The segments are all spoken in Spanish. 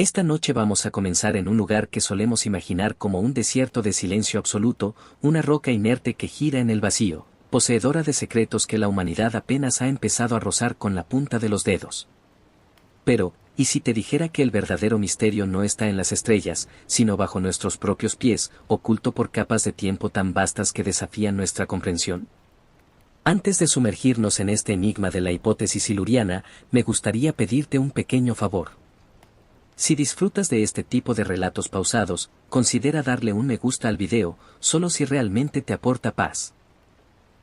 Esta noche vamos a comenzar en un lugar que solemos imaginar como un desierto de silencio absoluto, una roca inerte que gira en el vacío, poseedora de secretos que la humanidad apenas ha empezado a rozar con la punta de los dedos. Pero, ¿y si te dijera que el verdadero misterio no está en las estrellas, sino bajo nuestros propios pies, oculto por capas de tiempo tan vastas que desafían nuestra comprensión? Antes de sumergirnos en este enigma de la hipótesis siluriana, me gustaría pedirte un pequeño favor. Si disfrutas de este tipo de relatos pausados, considera darle un me gusta al video, solo si realmente te aporta paz.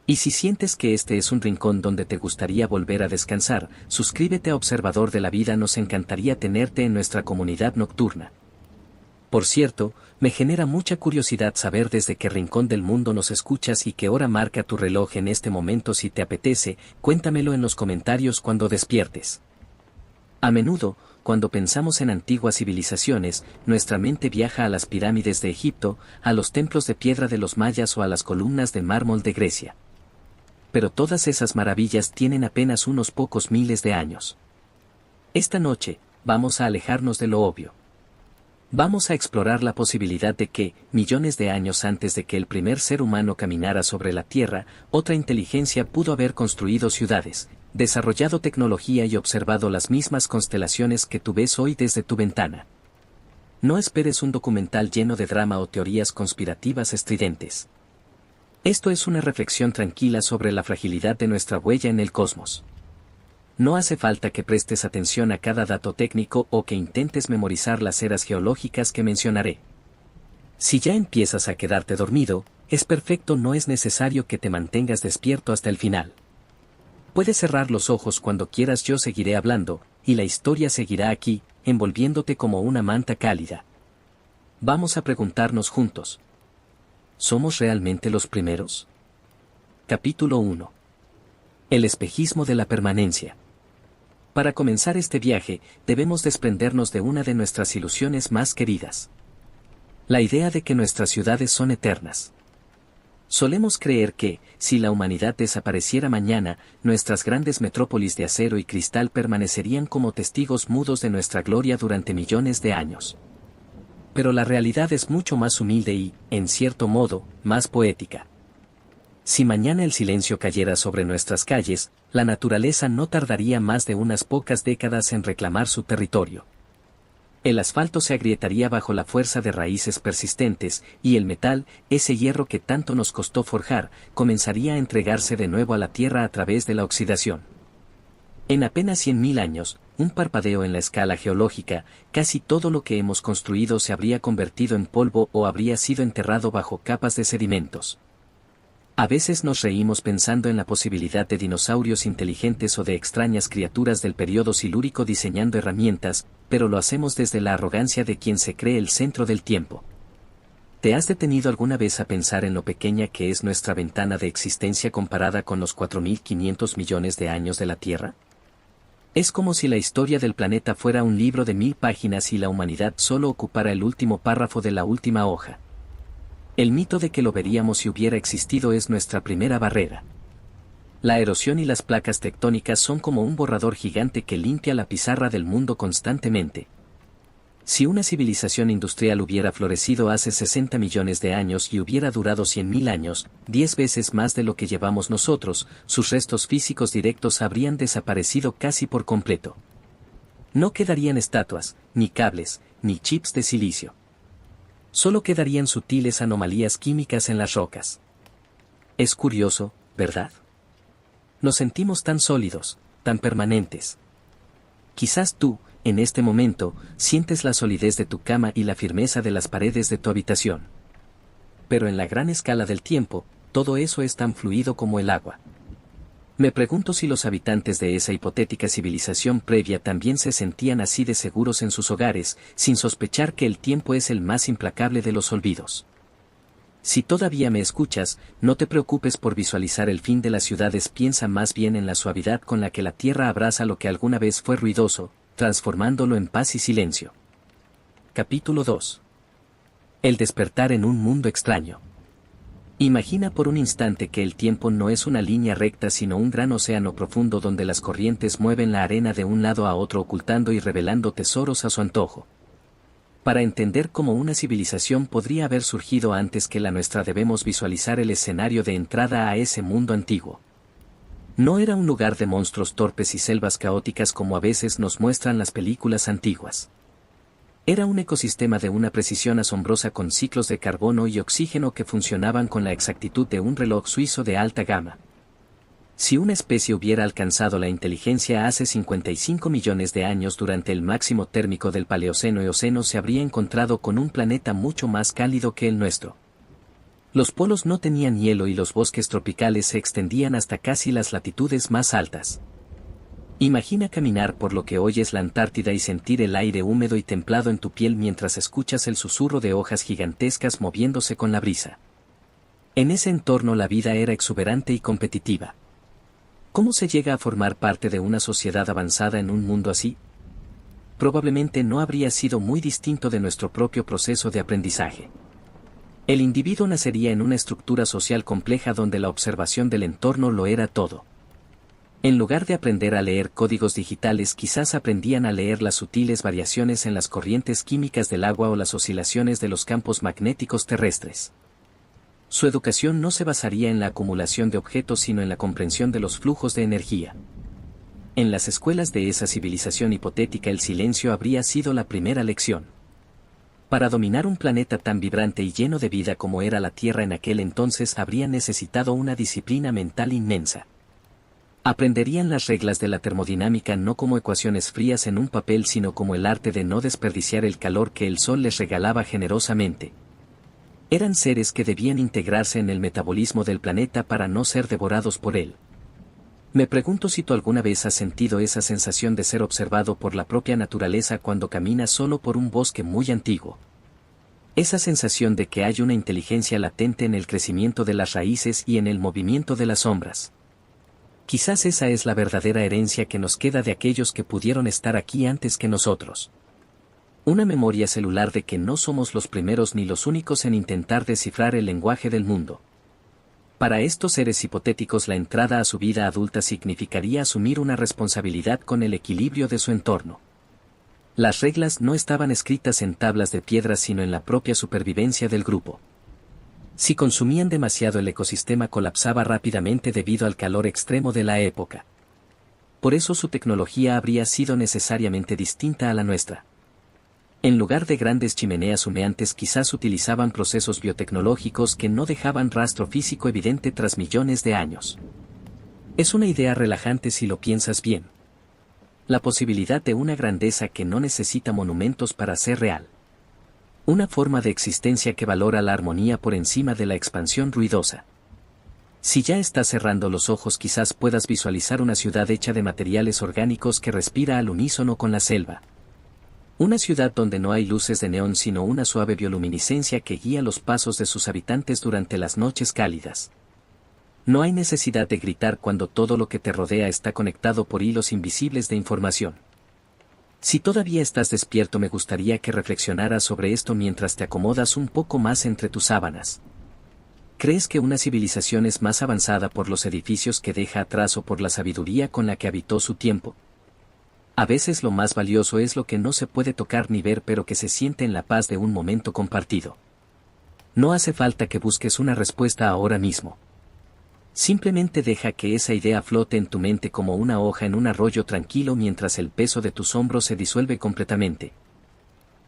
Y si sientes que este es un rincón donde te gustaría volver a descansar, suscríbete a Observador de la Vida, nos encantaría tenerte en nuestra comunidad nocturna. Por cierto, me genera mucha curiosidad saber desde qué rincón del mundo nos escuchas y qué hora marca tu reloj en este momento. Si te apetece, cuéntamelo en los comentarios cuando despiertes. A menudo, cuando pensamos en antiguas civilizaciones, nuestra mente viaja a las pirámides de Egipto, a los templos de piedra de los mayas o a las columnas de mármol de Grecia. Pero todas esas maravillas tienen apenas unos pocos miles de años. Esta noche, vamos a alejarnos de lo obvio. Vamos a explorar la posibilidad de que, millones de años antes de que el primer ser humano caminara sobre la Tierra, otra inteligencia pudo haber construido ciudades, desarrollado tecnología y observado las mismas constelaciones que tú ves hoy desde tu ventana. No esperes un documental lleno de drama o teorías conspirativas estridentes. Esto es una reflexión tranquila sobre la fragilidad de nuestra huella en el cosmos. No hace falta que prestes atención a cada dato técnico o que intentes memorizar las eras geológicas que mencionaré. Si ya empiezas a quedarte dormido, es perfecto, no es necesario que te mantengas despierto hasta el final. Puedes cerrar los ojos cuando quieras, yo seguiré hablando, y la historia seguirá aquí, envolviéndote como una manta cálida. Vamos a preguntarnos juntos. ¿Somos realmente los primeros? Capítulo 1. El espejismo de la permanencia. Para comenzar este viaje, debemos desprendernos de una de nuestras ilusiones más queridas. La idea de que nuestras ciudades son eternas. Solemos creer que, si la humanidad desapareciera mañana, nuestras grandes metrópolis de acero y cristal permanecerían como testigos mudos de nuestra gloria durante millones de años. Pero la realidad es mucho más humilde y, en cierto modo, más poética. Si mañana el silencio cayera sobre nuestras calles, la naturaleza no tardaría más de unas pocas décadas en reclamar su territorio. El asfalto se agrietaría bajo la fuerza de raíces persistentes, y el metal, ese hierro que tanto nos costó forjar, comenzaría a entregarse de nuevo a la tierra a través de la oxidación. En apenas 100.000 años, un parpadeo en la escala geológica, casi todo lo que hemos construido se habría convertido en polvo o habría sido enterrado bajo capas de sedimentos. A veces nos reímos pensando en la posibilidad de dinosaurios inteligentes o de extrañas criaturas del periodo silúrico diseñando herramientas, pero lo hacemos desde la arrogancia de quien se cree el centro del tiempo. ¿Te has detenido alguna vez a pensar en lo pequeña que es nuestra ventana de existencia comparada con los 4.500 millones de años de la Tierra? Es como si la historia del planeta fuera un libro de 1000 páginas y la humanidad solo ocupara el último párrafo de la última hoja. El mito de que lo veríamos si hubiera existido es nuestra primera barrera. La erosión y las placas tectónicas son como un borrador gigante que limpia la pizarra del mundo constantemente. Si una civilización industrial hubiera florecido hace 60 millones de años y hubiera durado 100.000 años, 10 veces más de lo que llevamos nosotros, sus restos físicos directos habrían desaparecido casi por completo. No quedarían estatuas, ni cables, ni chips de silicio. Solo quedarían sutiles anomalías químicas en las rocas. Es curioso, ¿verdad? Nos sentimos tan sólidos, tan permanentes. Quizás tú, en este momento, sientes la solidez de tu cama y la firmeza de las paredes de tu habitación. Pero en la gran escala del tiempo, todo eso es tan fluido como el agua. Me pregunto si los habitantes de esa hipotética civilización previa también se sentían así de seguros en sus hogares, sin sospechar que el tiempo es el más implacable de los olvidos. Si todavía me escuchas, no te preocupes por visualizar el fin de las ciudades, piensa más bien en la suavidad con la que la tierra abraza lo que alguna vez fue ruidoso, transformándolo en paz y silencio. Capítulo 2. El despertar en un mundo extraño. Imagina por un instante que el tiempo no es una línea recta sino un gran océano profundo donde las corrientes mueven la arena de un lado a otro ocultando y revelando tesoros a su antojo. Para entender cómo una civilización podría haber surgido antes que la nuestra debemos visualizar el escenario de entrada a ese mundo antiguo. No era un lugar de monstruos torpes y selvas caóticas como a veces nos muestran las películas antiguas. Era un ecosistema de una precisión asombrosa con ciclos de carbono y oxígeno que funcionaban con la exactitud de un reloj suizo de alta gama. Si una especie hubiera alcanzado la inteligencia hace 55 millones de años durante el máximo térmico del Paleoceno y Eoceno, se habría encontrado con un planeta mucho más cálido que el nuestro. Los polos no tenían hielo y los bosques tropicales se extendían hasta casi las latitudes más altas. Imagina caminar por lo que hoy es la Antártida y sentir el aire húmedo y templado en tu piel mientras escuchas el susurro de hojas gigantescas moviéndose con la brisa. En ese entorno la vida era exuberante y competitiva. ¿Cómo se llega a formar parte de una sociedad avanzada en un mundo así? Probablemente no habría sido muy distinto de nuestro propio proceso de aprendizaje. El individuo nacería en una estructura social compleja donde la observación del entorno lo era todo. En lugar de aprender a leer códigos digitales, quizás aprendían a leer las sutiles variaciones en las corrientes químicas del agua o las oscilaciones de los campos magnéticos terrestres. Su educación no se basaría en la acumulación de objetos sino en la comprensión de los flujos de energía. En las escuelas de esa civilización hipotética el silencio habría sido la primera lección. Para dominar un planeta tan vibrante y lleno de vida como era la Tierra en aquel entonces habrían necesitado una disciplina mental inmensa. Aprenderían las reglas de la termodinámica no como ecuaciones frías en un papel sino como el arte de no desperdiciar el calor que el sol les regalaba generosamente. Eran seres que debían integrarse en el metabolismo del planeta para no ser devorados por él. Me pregunto si tú alguna vez has sentido esa sensación de ser observado por la propia naturaleza cuando caminas solo por un bosque muy antiguo. Esa sensación de que hay una inteligencia latente en el crecimiento de las raíces y en el movimiento de las sombras. Quizás esa es la verdadera herencia que nos queda de aquellos que pudieron estar aquí antes que nosotros. Una memoria celular de que no somos los primeros ni los únicos en intentar descifrar el lenguaje del mundo. Para estos seres hipotéticos la entrada a su vida adulta significaría asumir una responsabilidad con el equilibrio de su entorno. Las reglas no estaban escritas en tablas de piedra sino en la propia supervivencia del grupo. Si consumían demasiado el ecosistema colapsaba rápidamente debido al calor extremo de la época. Por eso su tecnología habría sido necesariamente distinta a la nuestra. En lugar de grandes chimeneas humeantes quizás utilizaban procesos biotecnológicos que no dejaban rastro físico evidente tras millones de años. Es una idea relajante si lo piensas bien. La posibilidad de una grandeza que no necesita monumentos para ser real. Una forma de existencia que valora la armonía por encima de la expansión ruidosa. Si ya estás cerrando los ojos quizás puedas visualizar una ciudad hecha de materiales orgánicos que respira al unísono con la selva. Una ciudad donde no hay luces de neón sino una suave bioluminiscencia que guía los pasos de sus habitantes durante las noches cálidas. No hay necesidad de gritar cuando todo lo que te rodea está conectado por hilos invisibles de información. Si todavía estás despierto me gustaría que reflexionaras sobre esto mientras te acomodas un poco más entre tus sábanas. ¿Crees que una civilización es más avanzada por los edificios que deja atrás o por la sabiduría con la que habitó su tiempo? A veces lo más valioso es lo que no se puede tocar ni ver pero que se siente en la paz de un momento compartido. No hace falta que busques una respuesta ahora mismo. Simplemente deja que esa idea flote en tu mente como una hoja en un arroyo tranquilo mientras el peso de tus hombros se disuelve completamente.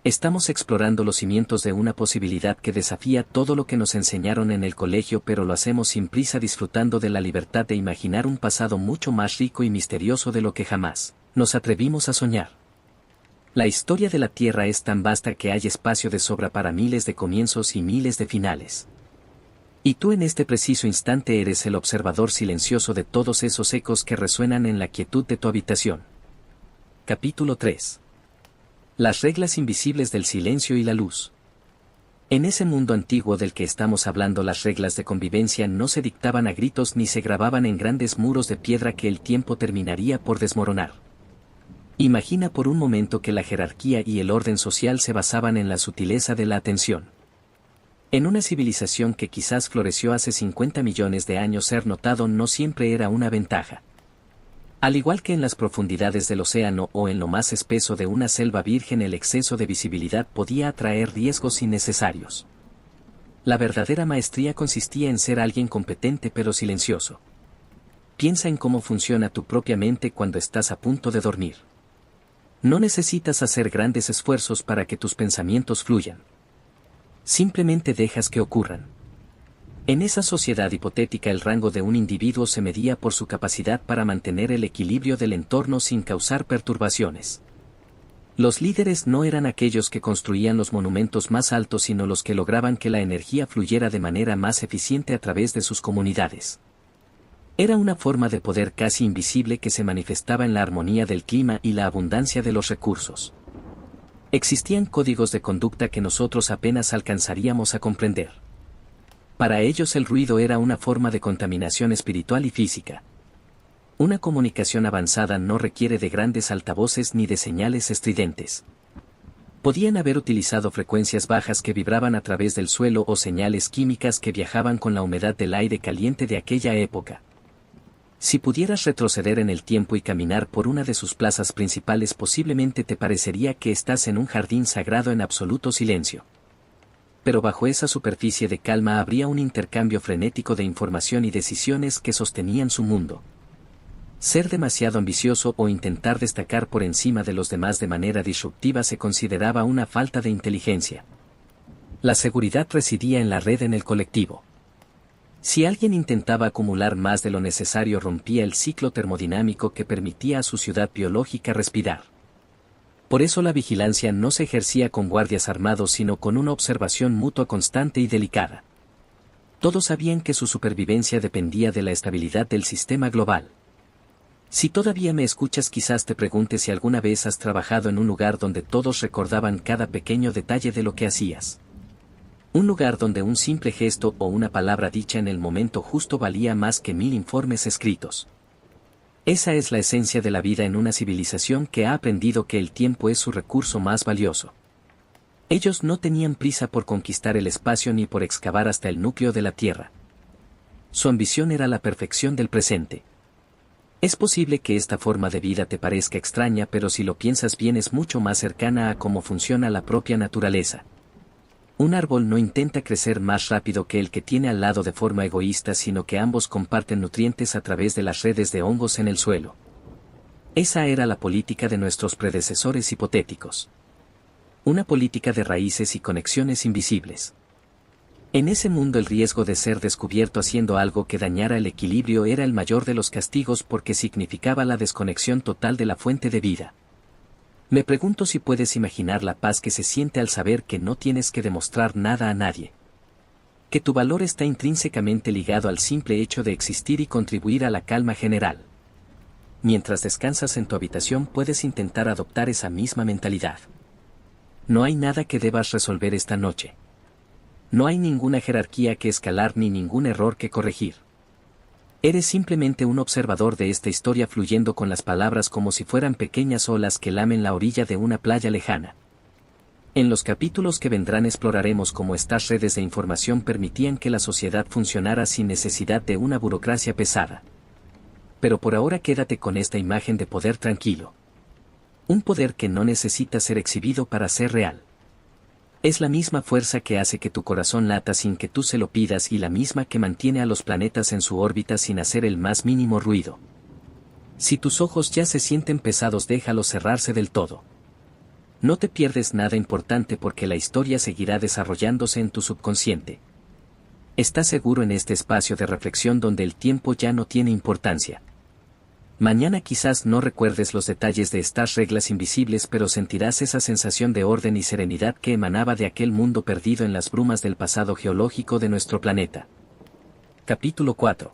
Estamos explorando los cimientos de una posibilidad que desafía todo lo que nos enseñaron en el colegio pero lo hacemos sin prisa disfrutando de la libertad de imaginar un pasado mucho más rico y misterioso de lo que jamás nos atrevimos a soñar. La historia de la Tierra es tan vasta que hay espacio de sobra para miles de comienzos y miles de finales. Y tú en este preciso instante eres el observador silencioso de todos esos ecos que resuenan en la quietud de tu habitación. Capítulo 3. Las reglas invisibles del silencio y la luz. En ese mundo antiguo del que estamos hablando las reglas de convivencia no se dictaban a gritos ni se grababan en grandes muros de piedra que el tiempo terminaría por desmoronar. Imagina por un momento que la jerarquía y el orden social se basaban en la sutileza de la atención. En una civilización que quizás floreció hace 50 millones de años ser notado no siempre era una ventaja. Al igual que en las profundidades del océano o en lo más espeso de una selva virgen, el exceso de visibilidad podía atraer riesgos innecesarios. La verdadera maestría consistía en ser alguien competente pero silencioso. Piensa en cómo funciona tu propia mente cuando estás a punto de dormir. No necesitas hacer grandes esfuerzos para que tus pensamientos fluyan. Simplemente dejas que ocurran. En esa sociedad hipotética, el rango de un individuo se medía por su capacidad para mantener el equilibrio del entorno sin causar perturbaciones. Los líderes no eran aquellos que construían los monumentos más altos, sino los que lograban que la energía fluyera de manera más eficiente a través de sus comunidades. Era una forma de poder casi invisible que se manifestaba en la armonía del clima y la abundancia de los recursos. Existían códigos de conducta que nosotros apenas alcanzaríamos a comprender. Para ellos el ruido era una forma de contaminación espiritual y física. Una comunicación avanzada no requiere de grandes altavoces ni de señales estridentes. Podían haber utilizado frecuencias bajas que vibraban a través del suelo o señales químicas que viajaban con la humedad del aire caliente de aquella época. Si pudieras retroceder en el tiempo y caminar por una de sus plazas principales, posiblemente te parecería que estás en un jardín sagrado en absoluto silencio. Pero bajo esa superficie de calma habría un intercambio frenético de información y decisiones que sostenían su mundo. Ser demasiado ambicioso o intentar destacar por encima de los demás de manera disruptiva se consideraba una falta de inteligencia. La seguridad residía en la red, en el colectivo. Si alguien intentaba acumular más de lo necesario, rompía el ciclo termodinámico que permitía a su ciudad biológica respirar. Por eso la vigilancia no se ejercía con guardias armados, sino con una observación mutua constante y delicada. Todos sabían que su supervivencia dependía de la estabilidad del sistema global. Si todavía me escuchas, quizás te preguntes si alguna vez has trabajado en un lugar donde todos recordaban cada pequeño detalle de lo que hacías. Un lugar donde un simple gesto o una palabra dicha en el momento justo valía más que 1000 informes escritos. Esa es la esencia de la vida en una civilización que ha aprendido que el tiempo es su recurso más valioso. Ellos no tenían prisa por conquistar el espacio ni por excavar hasta el núcleo de la Tierra. Su ambición era la perfección del presente. Es posible que esta forma de vida te parezca extraña, pero si lo piensas bien es mucho más cercana a cómo funciona la propia naturaleza. Un árbol no intenta crecer más rápido que el que tiene al lado de forma egoísta, sino que ambos comparten nutrientes a través de las redes de hongos en el suelo. Esa era la política de nuestros predecesores hipotéticos. Una política de raíces y conexiones invisibles. En ese mundo el riesgo de ser descubierto haciendo algo que dañara el equilibrio era el mayor de los castigos, porque significaba la desconexión total de la fuente de vida. Me pregunto si puedes imaginar la paz que se siente al saber que no tienes que demostrar nada a nadie. Que tu valor está intrínsecamente ligado al simple hecho de existir y contribuir a la calma general. Mientras descansas en tu habitación, puedes intentar adoptar esa misma mentalidad. No hay nada que debas resolver esta noche. No hay ninguna jerarquía que escalar ni ningún error que corregir. Eres simplemente un observador de esta historia, fluyendo con las palabras como si fueran pequeñas olas que lamen la orilla de una playa lejana. En los capítulos que vendrán exploraremos cómo estas redes de información permitían que la sociedad funcionara sin necesidad de una burocracia pesada. Pero por ahora quédate con esta imagen de poder tranquilo. Un poder que no necesita ser exhibido para ser real. Es la misma fuerza que hace que tu corazón lata sin que tú se lo pidas, y la misma que mantiene a los planetas en su órbita sin hacer el más mínimo ruido. Si tus ojos ya se sienten pesados, déjalos cerrarse del todo. No te pierdes nada importante, porque la historia seguirá desarrollándose en tu subconsciente. Estás seguro en este espacio de reflexión donde el tiempo ya no tiene importancia. Mañana quizás no recuerdes los detalles de estas reglas invisibles, pero sentirás esa sensación de orden y serenidad que emanaba de aquel mundo perdido en las brumas del pasado geológico de nuestro planeta. Capítulo 4.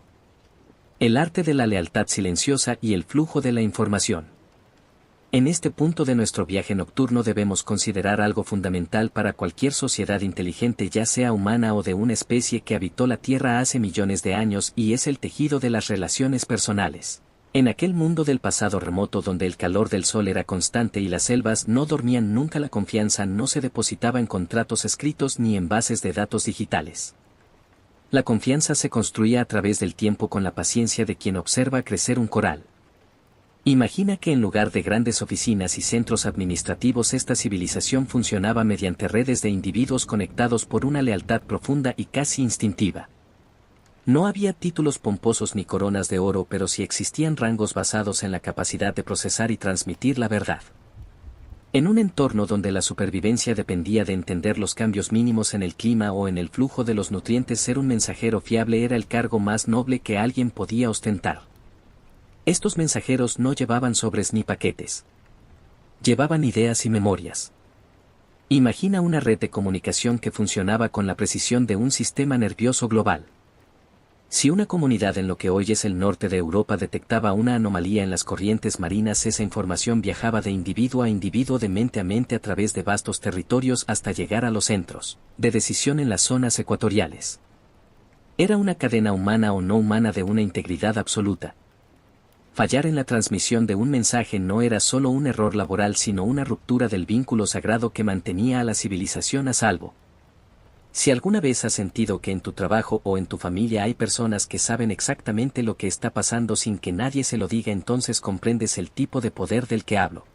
El arte de la lealtad silenciosa y el flujo de la información. En este punto de nuestro viaje nocturno debemos considerar algo fundamental para cualquier sociedad inteligente, ya sea humana o de una especie que habitó la Tierra hace millones de años, y es el tejido de las relaciones personales. En aquel mundo del pasado remoto donde el calor del sol era constante y las selvas no dormían nunca, la confianza no se depositaba en contratos escritos ni en bases de datos digitales. La confianza se construía a través del tiempo, con la paciencia de quien observa crecer un coral. Imagina que en lugar de grandes oficinas y centros administrativos esta civilización funcionaba mediante redes de individuos conectados por una lealtad profunda y casi instintiva. No había títulos pomposos ni coronas de oro, pero sí existían rangos basados en la capacidad de procesar y transmitir la verdad. En un entorno donde la supervivencia dependía de entender los cambios mínimos en el clima o en el flujo de los nutrientes, ser un mensajero fiable era el cargo más noble que alguien podía ostentar. Estos mensajeros no llevaban sobres ni paquetes. Llevaban ideas y memorias. Imagina una red de comunicación que funcionaba con la precisión de un sistema nervioso global. Si una comunidad en lo que hoy es el norte de Europa detectaba una anomalía en las corrientes marinas, esa información viajaba de individuo a individuo, de mente a mente, a través de vastos territorios hasta llegar a los centros de decisión en las zonas ecuatoriales. Era una cadena humana o no humana de una integridad absoluta. Fallar en la transmisión de un mensaje no era solo un error laboral, sino una ruptura del vínculo sagrado que mantenía a la civilización a salvo. Si alguna vez has sentido que en tu trabajo o en tu familia hay personas que saben exactamente lo que está pasando sin que nadie se lo diga, entonces comprendes el tipo de poder del que hablo.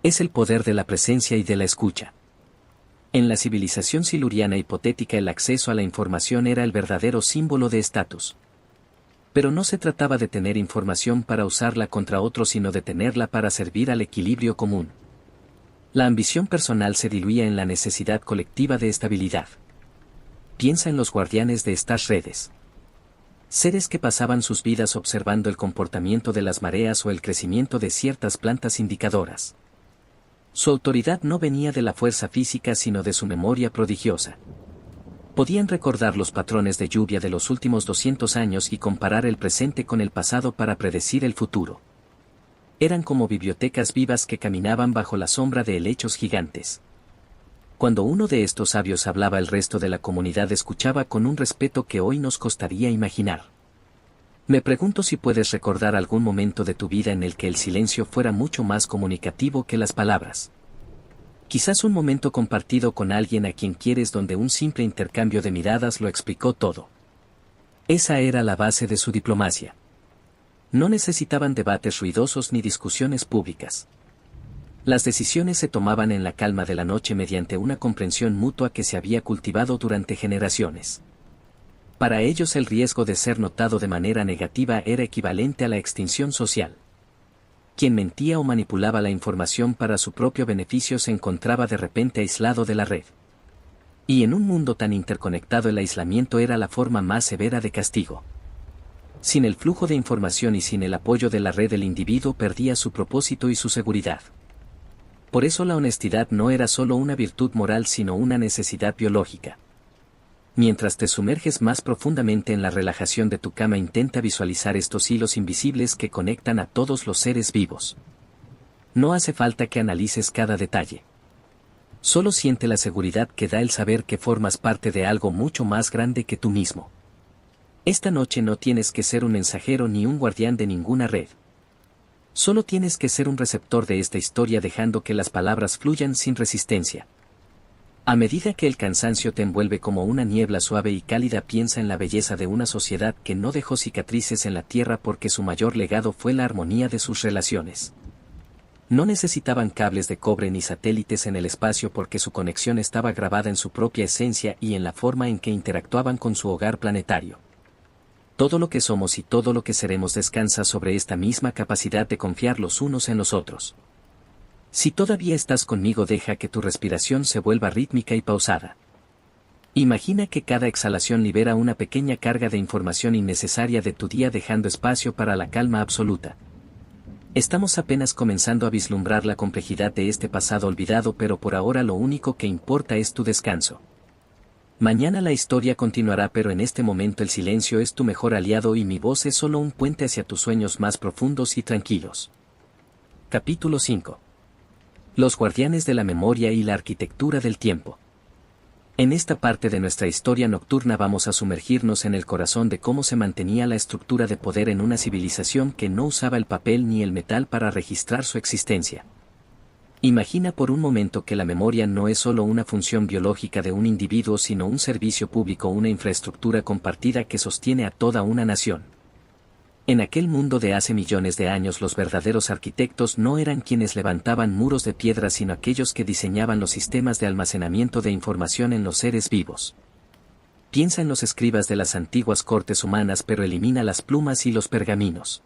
Es el poder de la presencia y de la escucha. En la civilización siluriana hipotética, el acceso a la información era el verdadero símbolo de estatus. Pero no se trataba de tener información para usarla contra otros, sino de tenerla para servir al equilibrio común. La ambición personal se diluía en la necesidad colectiva de estabilidad. Piensa en los guardianes de estas redes. Seres que pasaban sus vidas observando el comportamiento de las mareas o el crecimiento de ciertas plantas indicadoras. Su autoridad no venía de la fuerza física, sino de su memoria prodigiosa. Podían recordar los patrones de lluvia de los últimos 200 años y comparar el presente con el pasado para predecir el futuro. Eran como bibliotecas vivas que caminaban bajo la sombra de helechos gigantes. Cuando uno de estos sabios hablaba, el resto de la comunidad escuchaba con un respeto que hoy nos costaría imaginar. Me pregunto si puedes recordar algún momento de tu vida en el que el silencio fuera mucho más comunicativo que las palabras. Quizás un momento compartido con alguien a quien quieres, donde un simple intercambio de miradas lo explicó todo. Esa era la base de su diplomacia. No necesitaban debates ruidosos ni discusiones públicas. Las decisiones se tomaban en la calma de la noche mediante una comprensión mutua que se había cultivado durante generaciones. Para ellos el riesgo de ser notado de manera negativa era equivalente a la extinción social. Quien mentía o manipulaba la información para su propio beneficio se encontraba de repente aislado de la red. Y en un mundo tan interconectado, el aislamiento era la forma más severa de castigo. Sin el flujo de información y sin el apoyo de la red, el individuo perdía su propósito y su seguridad. Por eso la honestidad no era solo una virtud moral, sino una necesidad biológica. Mientras te sumerges más profundamente en la relajación de tu cama, intenta visualizar estos hilos invisibles que conectan a todos los seres vivos. No hace falta que analices cada detalle. Solo siente la seguridad que da el saber que formas parte de algo mucho más grande que tú mismo. Esta noche no tienes que ser un mensajero ni un guardián de ninguna red. Solo tienes que ser un receptor de esta historia, dejando que las palabras fluyan sin resistencia. A medida que el cansancio te envuelve como una niebla suave y cálida, piensa en la belleza de una sociedad que no dejó cicatrices en la tierra porque su mayor legado fue la armonía de sus relaciones. No necesitaban cables de cobre ni satélites en el espacio porque su conexión estaba grabada en su propia esencia y en la forma en que interactuaban con su hogar planetario. Todo lo que somos y todo lo que seremos descansa sobre esta misma capacidad de confiar los unos en los otros. Si todavía estás conmigo, deja que tu respiración se vuelva rítmica y pausada. Imagina que cada exhalación libera una pequeña carga de información innecesaria de tu día, dejando espacio para la calma absoluta. Estamos apenas comenzando a vislumbrar la complejidad de este pasado olvidado, pero por ahora lo único que importa es tu descanso. Mañana la historia continuará, pero en este momento el silencio es tu mejor aliado y mi voz es solo un puente hacia tus sueños más profundos y tranquilos. Capítulo 5. Los guardianes de la memoria y la arquitectura del tiempo. En esta parte de nuestra historia nocturna vamos a sumergirnos en el corazón de cómo se mantenía la estructura de poder en una civilización que no usaba el papel ni el metal para registrar su existencia. Imagina por un momento que la memoria no es solo una función biológica de un individuo, sino un servicio público, una infraestructura compartida que sostiene a toda una nación. En aquel mundo de hace millones de años los verdaderos arquitectos no eran quienes levantaban muros de piedra sino aquellos que diseñaban los sistemas de almacenamiento de información en los seres vivos. Piensa en los escribas de las antiguas cortes humanas pero elimina las plumas y los pergaminos.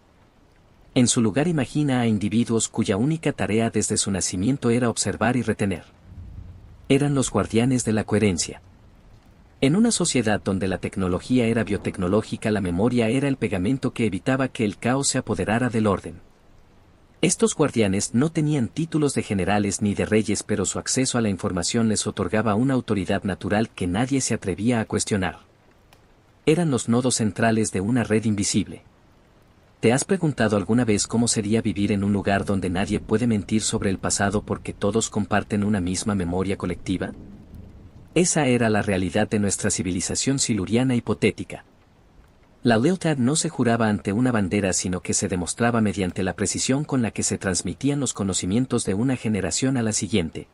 En su lugar imagina a individuos cuya única tarea desde su nacimiento era observar y retener. Eran los guardianes de la coherencia. En una sociedad donde la tecnología era biotecnológica, la memoria era el pegamento que evitaba que el caos se apoderara del orden. Estos guardianes no tenían títulos de generales ni de reyes, pero su acceso a la información les otorgaba una autoridad natural que nadie se atrevía a cuestionar. Eran los nodos centrales de una red invisible. ¿Te has preguntado alguna vez cómo sería vivir en un lugar donde nadie puede mentir sobre el pasado porque todos comparten una misma memoria colectiva? Esa era la realidad de nuestra civilización siluriana hipotética. La lealtad no se juraba ante una bandera sino que se demostraba mediante la precisión con la que se transmitían los conocimientos de una generación a la siguiente.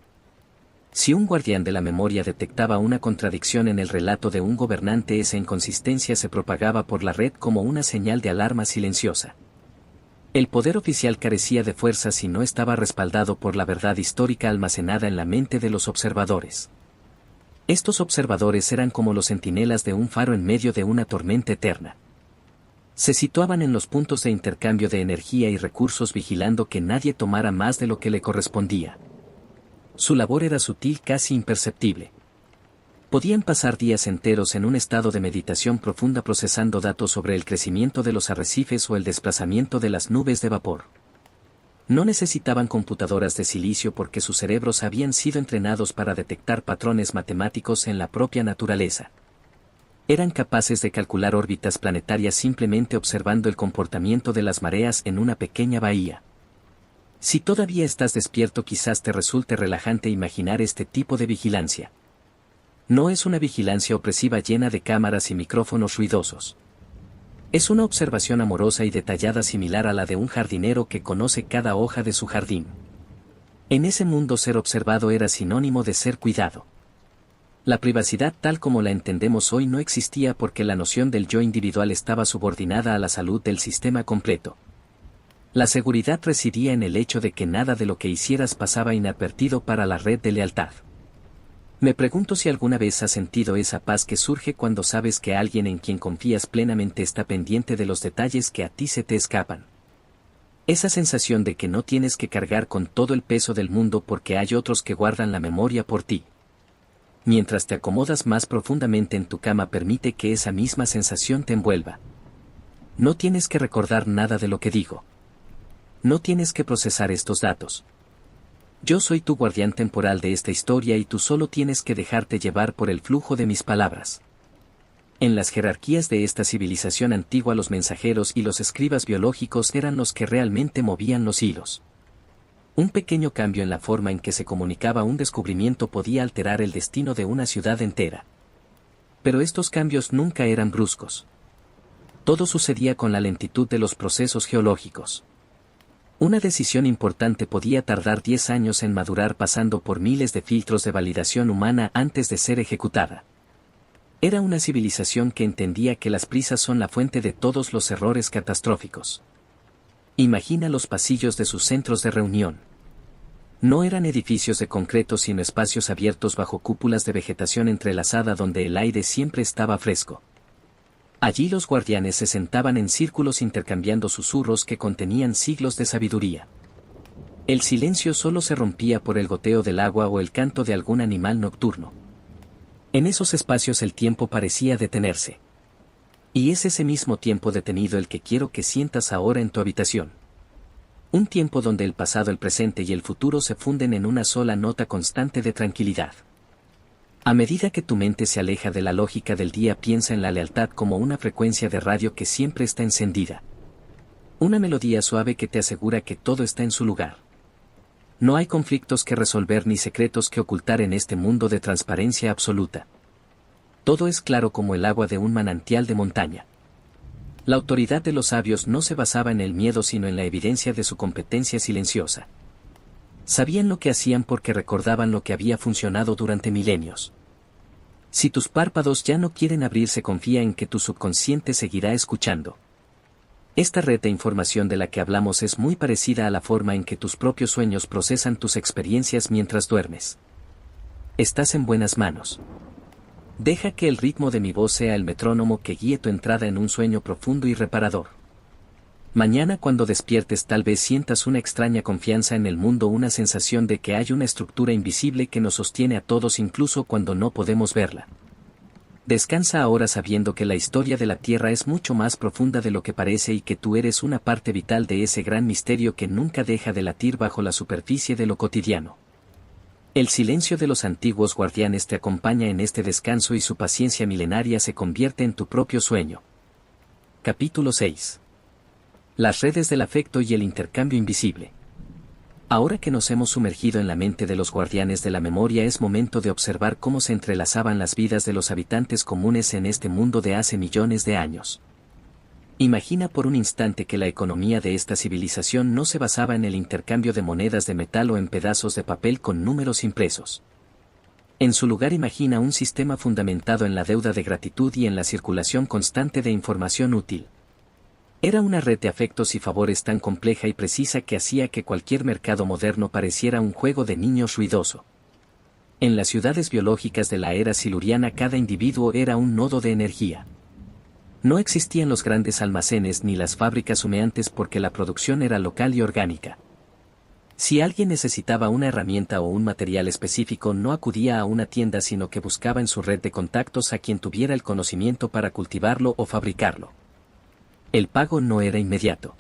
Si un guardián de la memoria detectaba una contradicción en el relato de un gobernante, esa inconsistencia se propagaba por la red como una señal de alarma silenciosa. El poder oficial carecía de fuerza si no estaba respaldado por la verdad histórica almacenada en la mente de los observadores. Estos observadores eran como los centinelas de un faro en medio de una tormenta eterna. Se situaban en los puntos de intercambio de energía y recursos vigilando que nadie tomara más de lo que le correspondía. Su labor era sutil, casi imperceptible. Podían pasar días enteros en un estado de meditación profunda procesando datos sobre el crecimiento de los arrecifes o el desplazamiento de las nubes de vapor. No necesitaban computadoras de silicio porque sus cerebros habían sido entrenados para detectar patrones matemáticos en la propia naturaleza. Eran capaces de calcular órbitas planetarias simplemente observando el comportamiento de las mareas en una pequeña bahía. Si todavía estás despierto, quizás te resulte relajante imaginar este tipo de vigilancia. No es una vigilancia opresiva llena de cámaras y micrófonos ruidosos. Es una observación amorosa y detallada similar a la de un jardinero que conoce cada hoja de su jardín. En ese mundo ser observado era sinónimo de ser cuidado. La privacidad tal como la entendemos hoy no existía porque la noción del yo individual estaba subordinada a la salud del sistema completo. La seguridad residía en el hecho de que nada de lo que hicieras pasaba inadvertido para la red de lealtad. Me pregunto si alguna vez has sentido esa paz que surge cuando sabes que alguien en quien confías plenamente está pendiente de los detalles que a ti se te escapan. Esa sensación de que no tienes que cargar con todo el peso del mundo porque hay otros que guardan la memoria por ti. Mientras te acomodas más profundamente en tu cama, permite que esa misma sensación te envuelva. No tienes que recordar nada de lo que digo. No tienes que procesar estos datos. Yo soy tu guardián temporal de esta historia y tú solo tienes que dejarte llevar por el flujo de mis palabras. En las jerarquías de esta civilización antigua, los mensajeros y los escribas biológicos eran los que realmente movían los hilos. Un pequeño cambio en la forma en que se comunicaba un descubrimiento podía alterar el destino de una ciudad entera. Pero estos cambios nunca eran bruscos. Todo sucedía con la lentitud de los procesos geológicos. Una decisión importante podía tardar 10 años en madurar pasando por miles de filtros de validación humana antes de ser ejecutada. Era una civilización que entendía que las prisas son la fuente de todos los errores catastróficos. Imagina los pasillos de sus centros de reunión. No eran edificios de concreto sino espacios abiertos bajo cúpulas de vegetación entrelazada donde el aire siempre estaba fresco. Allí los guardianes se sentaban en círculos intercambiando susurros que contenían siglos de sabiduría. El silencio solo se rompía por el goteo del agua o el canto de algún animal nocturno. En esos espacios el tiempo parecía detenerse. Y es ese mismo tiempo detenido el que quiero que sientas ahora en tu habitación. Un tiempo donde el pasado, el presente y el futuro se funden en una sola nota constante de tranquilidad. A medida que tu mente se aleja de la lógica del día, piensa en la lealtad como una frecuencia de radio que siempre está encendida. Una melodía suave que te asegura que todo está en su lugar. No hay conflictos que resolver ni secretos que ocultar en este mundo de transparencia absoluta. Todo es claro como el agua de un manantial de montaña. La autoridad de los sabios no se basaba en el miedo sino en la evidencia de su competencia silenciosa. Sabían lo que hacían porque recordaban lo que había funcionado durante milenios. Si tus párpados ya no quieren abrirse, confía en que tu subconsciente seguirá escuchando. Esta red de información de la que hablamos es muy parecida a la forma en que tus propios sueños procesan tus experiencias mientras duermes. Estás en buenas manos. Deja que el ritmo de mi voz sea el metrónomo que guíe tu entrada en un sueño profundo y reparador. Mañana cuando despiertes tal vez sientas una extraña confianza en el mundo, una sensación de que hay una estructura invisible que nos sostiene a todos incluso cuando no podemos verla. Descansa ahora sabiendo que la historia de la Tierra es mucho más profunda de lo que parece y que tú eres una parte vital de ese gran misterio que nunca deja de latir bajo la superficie de lo cotidiano. El silencio de los antiguos guardianes te acompaña en este descanso y su paciencia milenaria se convierte en tu propio sueño. Capítulo 6. Las redes del afecto y el intercambio invisible. Ahora que nos hemos sumergido en la mente de los guardianes de la memoria, es momento de observar cómo se entrelazaban las vidas de los habitantes comunes en este mundo de hace millones de años. Imagina por un instante que la economía de esta civilización no se basaba en el intercambio de monedas de metal o en pedazos de papel con números impresos. En su lugar, imagina un sistema fundamentado en la deuda de gratitud y en la circulación constante de información útil. Era una red de afectos y favores tan compleja y precisa que hacía que cualquier mercado moderno pareciera un juego de niños ruidoso. En las ciudades biológicas de la era siluriana cada individuo era un nodo de energía. No existían los grandes almacenes ni las fábricas humeantes porque la producción era local y orgánica. Si alguien necesitaba una herramienta o un material específico, no acudía a una tienda sino que buscaba en su red de contactos a quien tuviera el conocimiento para cultivarlo o fabricarlo. El pago no era inmediato.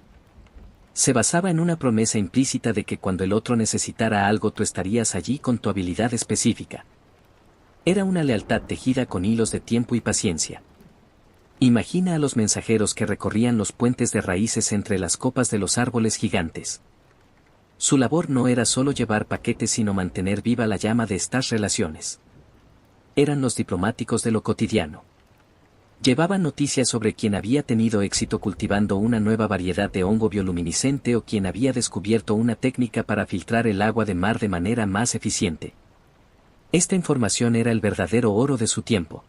Se basaba en una promesa implícita de que cuando el otro necesitara algo tú estarías allí con tu habilidad específica. Era una lealtad tejida con hilos de tiempo y paciencia. Imagina a los mensajeros que recorrían los puentes de raíces entre las copas de los árboles gigantes. Su labor no era solo llevar paquetes sino mantener viva la llama de estas relaciones. Eran los diplomáticos de lo cotidiano. Llevaban noticias sobre quien había tenido éxito cultivando una nueva variedad de hongo bioluminiscente o quien había descubierto una técnica para filtrar el agua de mar de manera más eficiente. Esta información era el verdadero oro de su tiempo.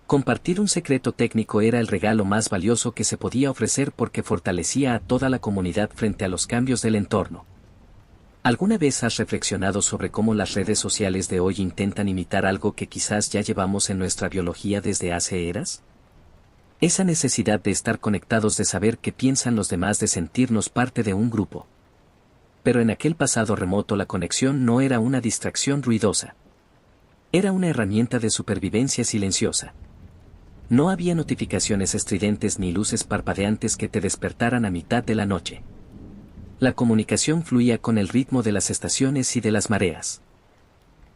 Compartir un secreto técnico era el regalo más valioso que se podía ofrecer porque fortalecía a toda la comunidad frente a los cambios del entorno. ¿Alguna vez has reflexionado sobre cómo las redes sociales de hoy intentan imitar algo que quizás ya llevamos en nuestra biología desde hace eras? Esa necesidad de estar conectados, de saber qué piensan los demás, de sentirnos parte de un grupo. Pero en aquel pasado remoto la conexión no era una distracción ruidosa. Era una herramienta de supervivencia silenciosa. No había notificaciones estridentes ni luces parpadeantes que te despertaran a mitad de la noche. La comunicación fluía con el ritmo de las estaciones y de las mareas.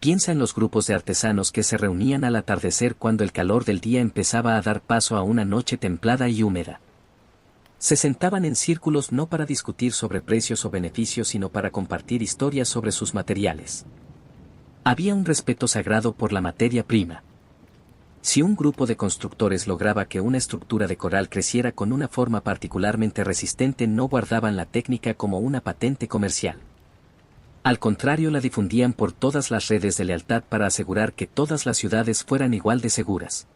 Piensa en los grupos de artesanos que se reunían al atardecer cuando el calor del día empezaba a dar paso a una noche templada y húmeda. Se sentaban en círculos no para discutir sobre precios o beneficios sino para compartir historias sobre sus materiales. Había un respeto sagrado por la materia prima. Si un grupo de constructores lograba que una estructura de coral creciera con una forma particularmente resistente, no guardaban la técnica como una patente comercial. Al contrario, la difundían por todas las redes de lealtad para asegurar que todas las ciudades fueran igual de seguras.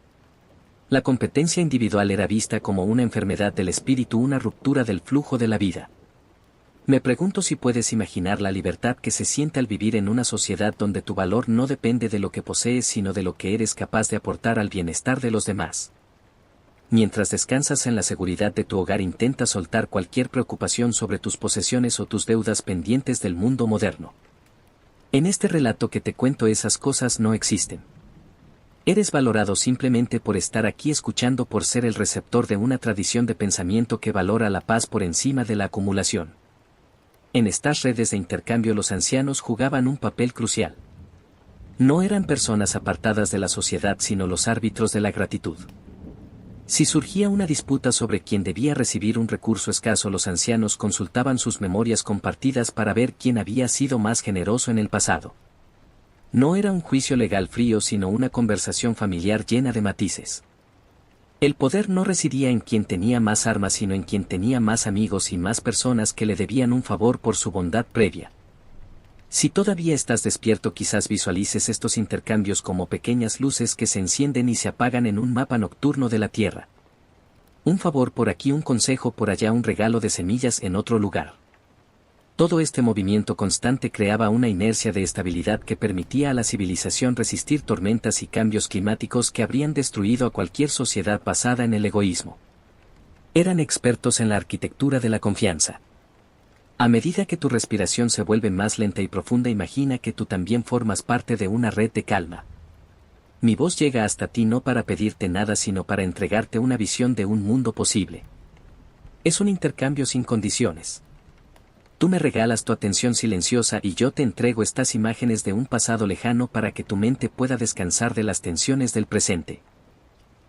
La competencia individual era vista como una enfermedad del espíritu, una ruptura del flujo de la vida. Me pregunto si puedes imaginar la libertad que se siente al vivir en una sociedad donde tu valor no depende de lo que posees sino de lo que eres capaz de aportar al bienestar de los demás. Mientras descansas en la seguridad de tu hogar, intenta soltar cualquier preocupación sobre tus posesiones o tus deudas pendientes del mundo moderno. En este relato que te cuento, esas cosas no existen. Eres valorado simplemente por estar aquí escuchando, por ser el receptor de una tradición de pensamiento que valora la paz por encima de la acumulación. En estas redes de intercambio los ancianos jugaban un papel crucial. No eran personas apartadas de la sociedad sino los árbitros de la gratitud. Si surgía una disputa sobre quién debía recibir un recurso escaso, los ancianos consultaban sus memorias compartidas para ver quién había sido más generoso en el pasado. No era un juicio legal frío sino una conversación familiar llena de matices. El poder no residía en quien tenía más armas sino en quien tenía más amigos y más personas que le debían un favor por su bondad previa. Si todavía estás despierto, quizás visualices estos intercambios como pequeñas luces que se encienden y se apagan en un mapa nocturno de la Tierra. Un favor por aquí, un consejo por allá, un regalo de semillas en otro lugar. Todo este movimiento constante creaba una inercia de estabilidad que permitía a la civilización resistir tormentas y cambios climáticos que habrían destruido a cualquier sociedad basada en el egoísmo. Eran expertos en la arquitectura de la confianza. A medida que tu respiración se vuelve más lenta y profunda, imagina que tú también formas parte de una red de calma. Mi voz llega hasta ti no para pedirte nada, sino para entregarte una visión de un mundo posible. Es un intercambio sin condiciones. Tú me regalas tu atención silenciosa y yo te entrego estas imágenes de un pasado lejano para que tu mente pueda descansar de las tensiones del presente.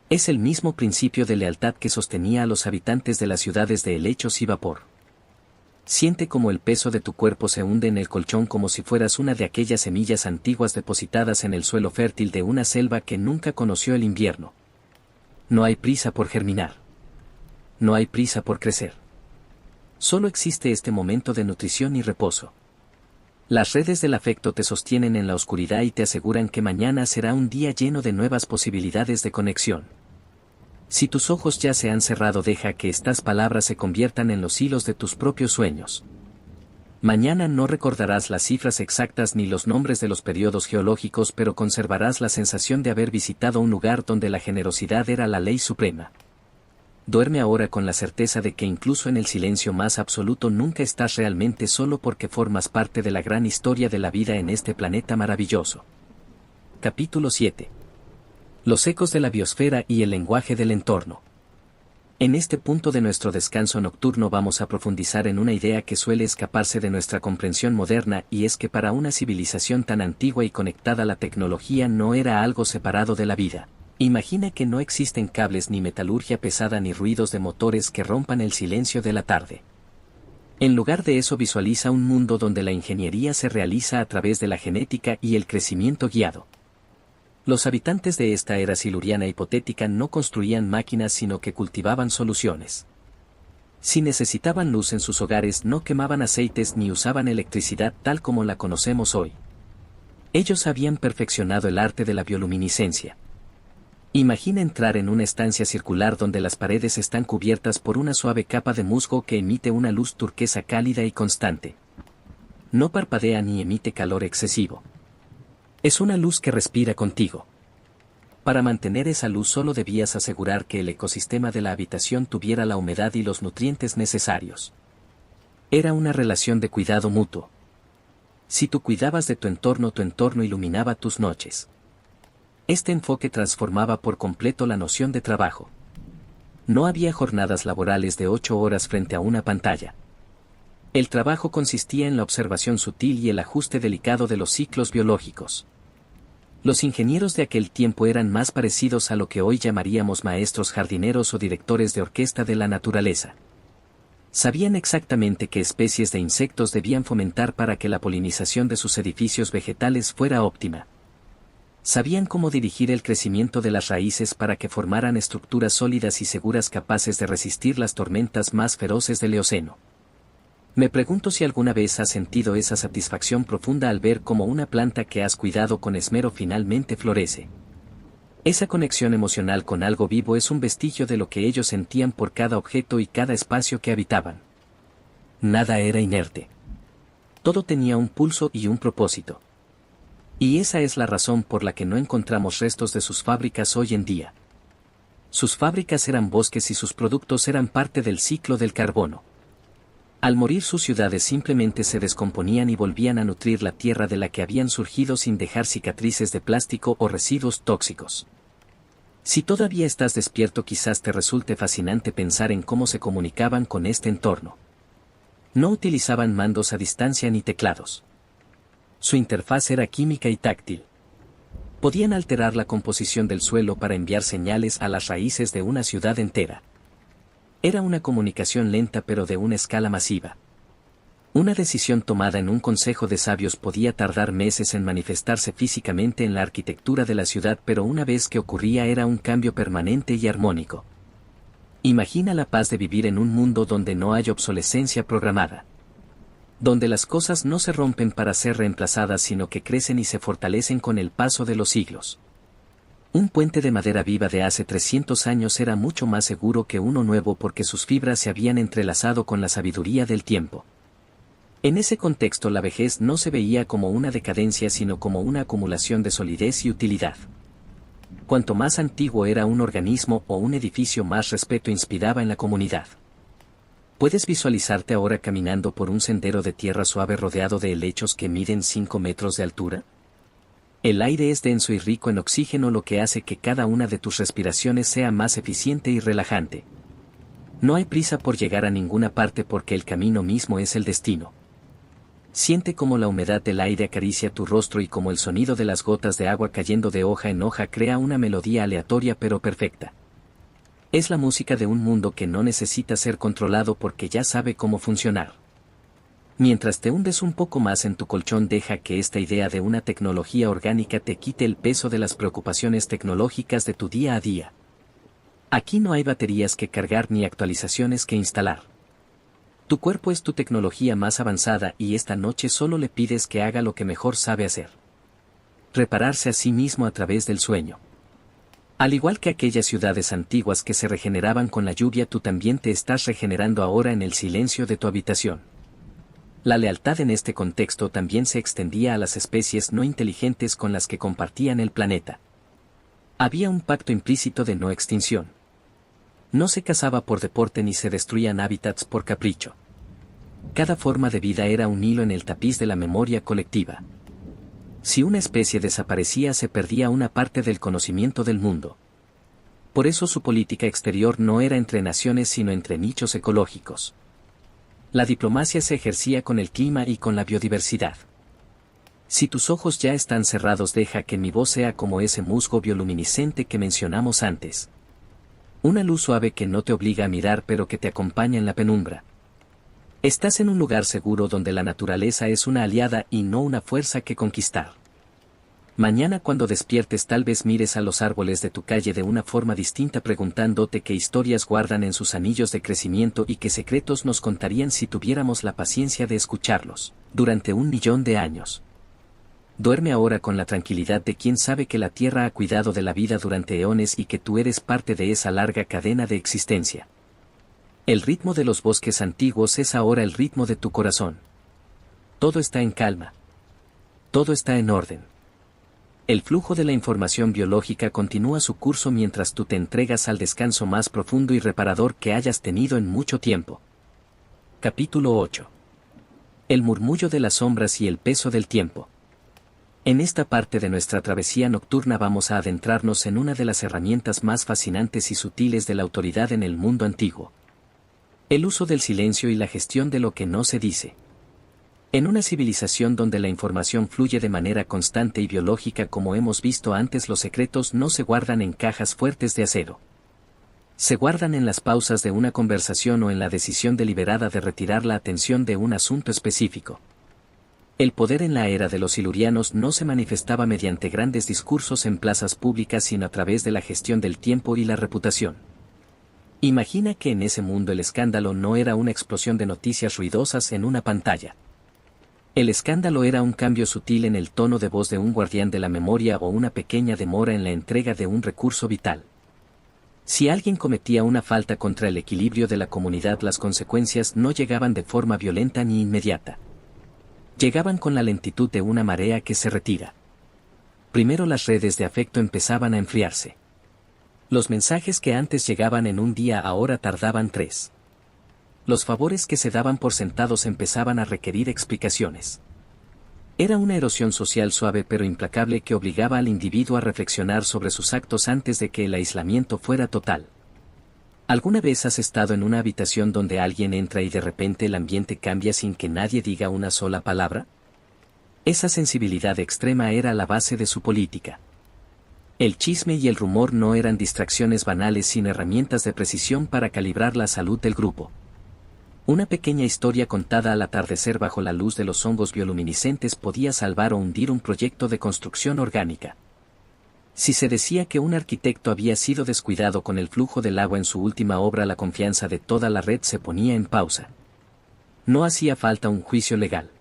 Es el mismo principio de lealtad que sostenía a los habitantes de las ciudades de helechos y vapor. Siente como el peso de tu cuerpo se hunde en el colchón, como si fueras una de aquellas semillas antiguas depositadas en el suelo fértil de una selva que nunca conoció el invierno. No hay prisa por germinar. No hay prisa por crecer. Solo existe este momento de nutrición y reposo. Las redes del afecto te sostienen en la oscuridad y te aseguran que mañana será un día lleno de nuevas posibilidades de conexión. Si tus ojos ya se han cerrado, deja que estas palabras se conviertan en los hilos de tus propios sueños. Mañana no recordarás las cifras exactas ni los nombres de los periodos geológicos, pero conservarás la sensación de haber visitado un lugar donde la generosidad era la ley suprema. Duerme ahora con la certeza de que incluso en el silencio más absoluto nunca estás realmente solo, porque formas parte de la gran historia de la vida en este planeta maravilloso. Capítulo 7. Los ecos de la biosfera y el lenguaje del entorno. En este punto de nuestro descanso nocturno vamos a profundizar en una idea que suele escaparse de nuestra comprensión moderna, y es que para una civilización tan antigua y conectada, la tecnología no era algo separado de la vida. Imagina que no existen cables, ni metalurgia pesada, ni ruidos de motores que rompan el silencio de la tarde. En lugar de eso, visualiza un mundo donde la ingeniería se realiza a través de la genética y el crecimiento guiado. Los habitantes de esta era siluriana hipotética no construían máquinas, sino que cultivaban soluciones. Si necesitaban luz en sus hogares, no quemaban aceites ni usaban electricidad tal como la conocemos hoy. Ellos habían perfeccionado el arte de la bioluminiscencia. Imagina entrar en una estancia circular donde las paredes están cubiertas por una suave capa de musgo que emite una luz turquesa cálida y constante. No parpadea ni emite calor excesivo. Es una luz que respira contigo. Para mantener esa luz solo debías asegurar que el ecosistema de la habitación tuviera la humedad y los nutrientes necesarios. Era una relación de cuidado mutuo. Si tú cuidabas de tu entorno iluminaba tus noches. Este enfoque transformaba por completo la noción de trabajo. No había jornadas laborales de 8 horas frente a una pantalla. El trabajo consistía en la observación sutil y el ajuste delicado de los ciclos biológicos. Los ingenieros de aquel tiempo eran más parecidos a lo que hoy llamaríamos maestros jardineros o directores de orquesta de la naturaleza. Sabían exactamente qué especies de insectos debían fomentar para que la polinización de sus edificios vegetales fuera óptima. Sabían cómo dirigir el crecimiento de las raíces para que formaran estructuras sólidas y seguras, capaces de resistir las tormentas más feroces del Eoceno. Me pregunto si alguna vez has sentido esa satisfacción profunda al ver cómo una planta que has cuidado con esmero finalmente florece. Esa conexión emocional con algo vivo es un vestigio de lo que ellos sentían por cada objeto y cada espacio que habitaban. Nada era inerte. Todo tenía un pulso y un propósito. Y esa es la razón por la que no encontramos restos de sus fábricas hoy en día. Sus fábricas eran bosques y sus productos eran parte del ciclo del carbono. Al morir, sus ciudades simplemente se descomponían y volvían a nutrir la tierra de la que habían surgido sin dejar cicatrices de plástico o residuos tóxicos. Si todavía estás despierto, quizás te resulte fascinante pensar en cómo se comunicaban con este entorno. No utilizaban mandos a distancia ni teclados. Su interfaz era química y táctil. Podían alterar la composición del suelo para enviar señales a las raíces de una ciudad entera. Era una comunicación lenta pero de una escala masiva. Una decisión tomada en un consejo de sabios podía tardar meses en manifestarse físicamente en la arquitectura de la ciudad, pero una vez que ocurría era un cambio permanente y armónico. Imagina la paz de vivir en un mundo donde no hay obsolescencia programada. Donde las cosas no se rompen para ser reemplazadas, sino que crecen y se fortalecen con el paso de los siglos. Un puente de madera viva de hace 300 años era mucho más seguro que uno nuevo porque sus fibras se habían entrelazado con la sabiduría del tiempo. En ese contexto la vejez no se veía como una decadencia sino como una acumulación de solidez y utilidad. Cuanto más antiguo era un organismo o un edificio, más respeto inspiraba en la comunidad. ¿Puedes visualizarte ahora caminando por un sendero de tierra suave rodeado de helechos que miden 5 metros de altura? El aire es denso y rico en oxígeno, lo que hace que cada una de tus respiraciones sea más eficiente y relajante. No hay prisa por llegar a ninguna parte porque el camino mismo es el destino. Siente cómo la humedad del aire acaricia tu rostro y cómo el sonido de las gotas de agua cayendo de hoja en hoja crea una melodía aleatoria pero perfecta. Es la música de un mundo que no necesita ser controlado porque ya sabe cómo funcionar. Mientras te hundes un poco más en tu colchón, deja que esta idea de una tecnología orgánica te quite el peso de las preocupaciones tecnológicas de tu día a día. Aquí no hay baterías que cargar ni actualizaciones que instalar. Tu cuerpo es tu tecnología más avanzada y esta noche solo le pides que haga lo que mejor sabe hacer: repararse a sí mismo a través del sueño. Al igual que aquellas ciudades antiguas que se regeneraban con la lluvia, tú también te estás regenerando ahora en el silencio de tu habitación. La lealtad en este contexto también se extendía a las especies no inteligentes con las que compartían el planeta. Había un pacto implícito de no extinción. No se cazaba por deporte ni se destruían hábitats por capricho. Cada forma de vida era un hilo en el tapiz de la memoria colectiva. Si una especie desaparecía, se perdía una parte del conocimiento del mundo. Por eso su política exterior no era entre naciones sino entre nichos ecológicos. La diplomacia se ejercía con el clima y con la biodiversidad. Si tus ojos ya están cerrados, deja que mi voz sea como ese musgo bioluminiscente que mencionamos antes. Una luz suave que no te obliga a mirar pero que te acompaña en la penumbra. Estás en un lugar seguro donde la naturaleza es una aliada y no una fuerza que conquistar. Mañana cuando despiertes tal vez mires a los árboles de tu calle de una forma distinta, preguntándote qué historias guardan en sus anillos de crecimiento y qué secretos nos contarían si tuviéramos la paciencia de escucharlos, durante 1.000.000 de años. Duerme ahora con la tranquilidad de quien sabe que la Tierra ha cuidado de la vida durante eones y que tú eres parte de esa larga cadena de existencia. El ritmo de los bosques antiguos es ahora el ritmo de tu corazón. Todo está en calma. Todo está en orden. El flujo de la información biológica continúa su curso mientras tú te entregas al descanso más profundo y reparador que hayas tenido en mucho tiempo. Capítulo 8. El murmullo de las sombras y el peso del tiempo. En esta parte de nuestra travesía nocturna vamos a adentrarnos en una de las herramientas más fascinantes y sutiles de la autoridad en el mundo antiguo: el uso del silencio y la gestión de lo que no se dice. En una civilización donde la información fluye de manera constante y biológica, como hemos visto antes, los secretos no se guardan en cajas fuertes de acero. Se guardan en las pausas de una conversación o en la decisión deliberada de retirar la atención de un asunto específico. El poder en la era de los silurianos no se manifestaba mediante grandes discursos en plazas públicas sino a través de la gestión del tiempo y la reputación. Imagina que en ese mundo el escándalo no era una explosión de noticias ruidosas en una pantalla. El escándalo era un cambio sutil en el tono de voz de un guardián de la memoria o una pequeña demora en la entrega de un recurso vital. Si alguien cometía una falta contra el equilibrio de la comunidad, las consecuencias no llegaban de forma violenta ni inmediata. Llegaban con la lentitud de una marea que se retira. Primero las redes de afecto empezaban a enfriarse. Los mensajes que antes llegaban en un día ahora tardaban 3. Los favores que se daban por sentados empezaban a requerir explicaciones. Era una erosión social suave pero implacable que obligaba al individuo a reflexionar sobre sus actos antes de que el aislamiento fuera total. ¿Alguna vez has estado en una habitación donde alguien entra y de repente el ambiente cambia sin que nadie diga una sola palabra? Esa sensibilidad extrema era la base de su política. El chisme y el rumor no eran distracciones banales sino herramientas de precisión para calibrar la salud del grupo. Una pequeña historia contada al atardecer bajo la luz de los hongos bioluminiscentes podía salvar o hundir un proyecto de construcción orgánica. Si se decía que un arquitecto había sido descuidado con el flujo del agua en su última obra, la confianza de toda la red se ponía en pausa. No hacía falta un juicio legal.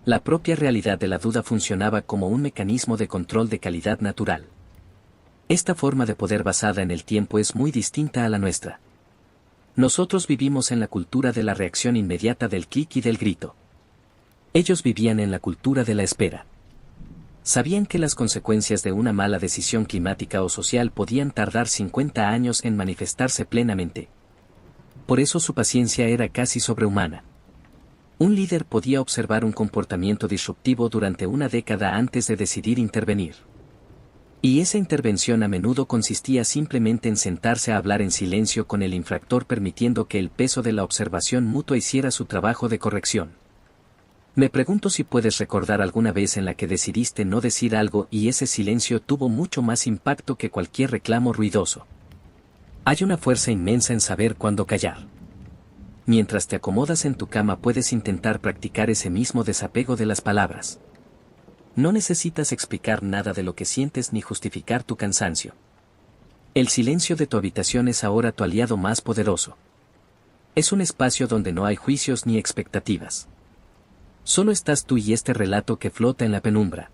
La propia realidad de la duda funcionaba como un mecanismo de control de calidad natural. Esta forma de poder basada en el tiempo es muy distinta a la nuestra. Nosotros vivimos en la cultura de la reacción inmediata del clic y del grito. Ellos vivían en la cultura de la espera. Sabían que las consecuencias de una mala decisión climática o social podían tardar 50 años en manifestarse plenamente. Por eso su paciencia era casi sobrehumana. Un líder podía observar un comportamiento disruptivo durante una década antes de decidir intervenir. Y esa intervención a menudo consistía simplemente en sentarse a hablar en silencio con el infractor, permitiendo que el peso de la observación mutua hiciera su trabajo de corrección. Me pregunto si puedes recordar alguna vez en la que decidiste no decir algo y ese silencio tuvo mucho más impacto que cualquier reclamo ruidoso. Hay una fuerza inmensa en saber cuándo callar. Mientras te acomodas en tu cama puedes intentar practicar ese mismo desapego de las palabras. No necesitas explicar nada de lo que sientes ni justificar tu cansancio. El silencio de tu habitación es ahora tu aliado más poderoso. Es un espacio donde no hay juicios ni expectativas. Solo estás tú y este relato que flota en la penumbra.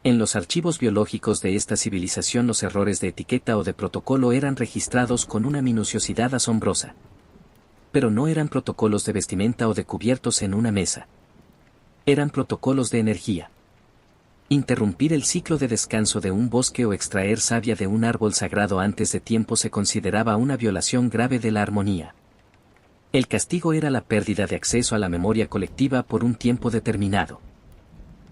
En los archivos biológicos de esta civilización los errores de etiqueta o de protocolo eran registrados con una minuciosidad asombrosa. Pero no eran protocolos de vestimenta o de cubiertos en una mesa. Eran protocolos de energía. Interrumpir el ciclo de descanso de un bosque o extraer savia de un árbol sagrado antes de tiempo se consideraba una violación grave de la armonía. El castigo era la pérdida de acceso a la memoria colectiva por un tiempo determinado.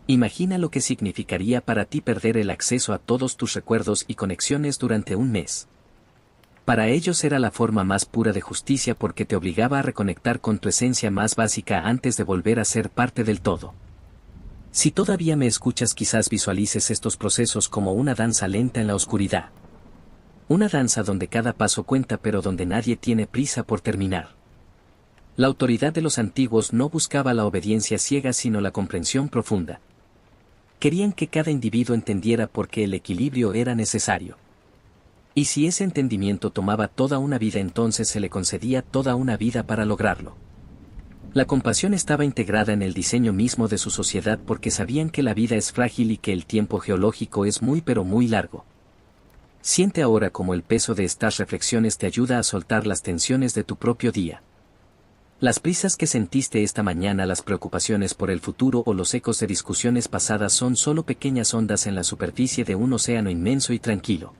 Imagina lo que significaría para ti perder el acceso a todos tus recuerdos y conexiones durante un mes. Para ellos era la forma más pura de justicia porque te obligaba a reconectar con tu esencia más básica antes de volver a ser parte del todo. Si todavía me escuchas, quizás visualices estos procesos como una danza lenta en la oscuridad. Una danza donde cada paso cuenta pero donde nadie tiene prisa por terminar. La autoridad de los antiguos no buscaba la obediencia ciega sino la comprensión profunda. Querían que cada individuo entendiera por qué el equilibrio era necesario. Y si ese entendimiento tomaba toda una vida, entonces se le concedía toda una vida para lograrlo. La compasión estaba integrada en el diseño mismo de su sociedad porque sabían que la vida es frágil y que el tiempo geológico es muy pero muy largo. Siente ahora cómo el peso de estas reflexiones te ayuda a soltar las tensiones de tu propio día. Las prisas que sentiste esta mañana, las preocupaciones por el futuro o los ecos de discusiones pasadas son solo pequeñas ondas en la superficie de un océano inmenso y tranquilo.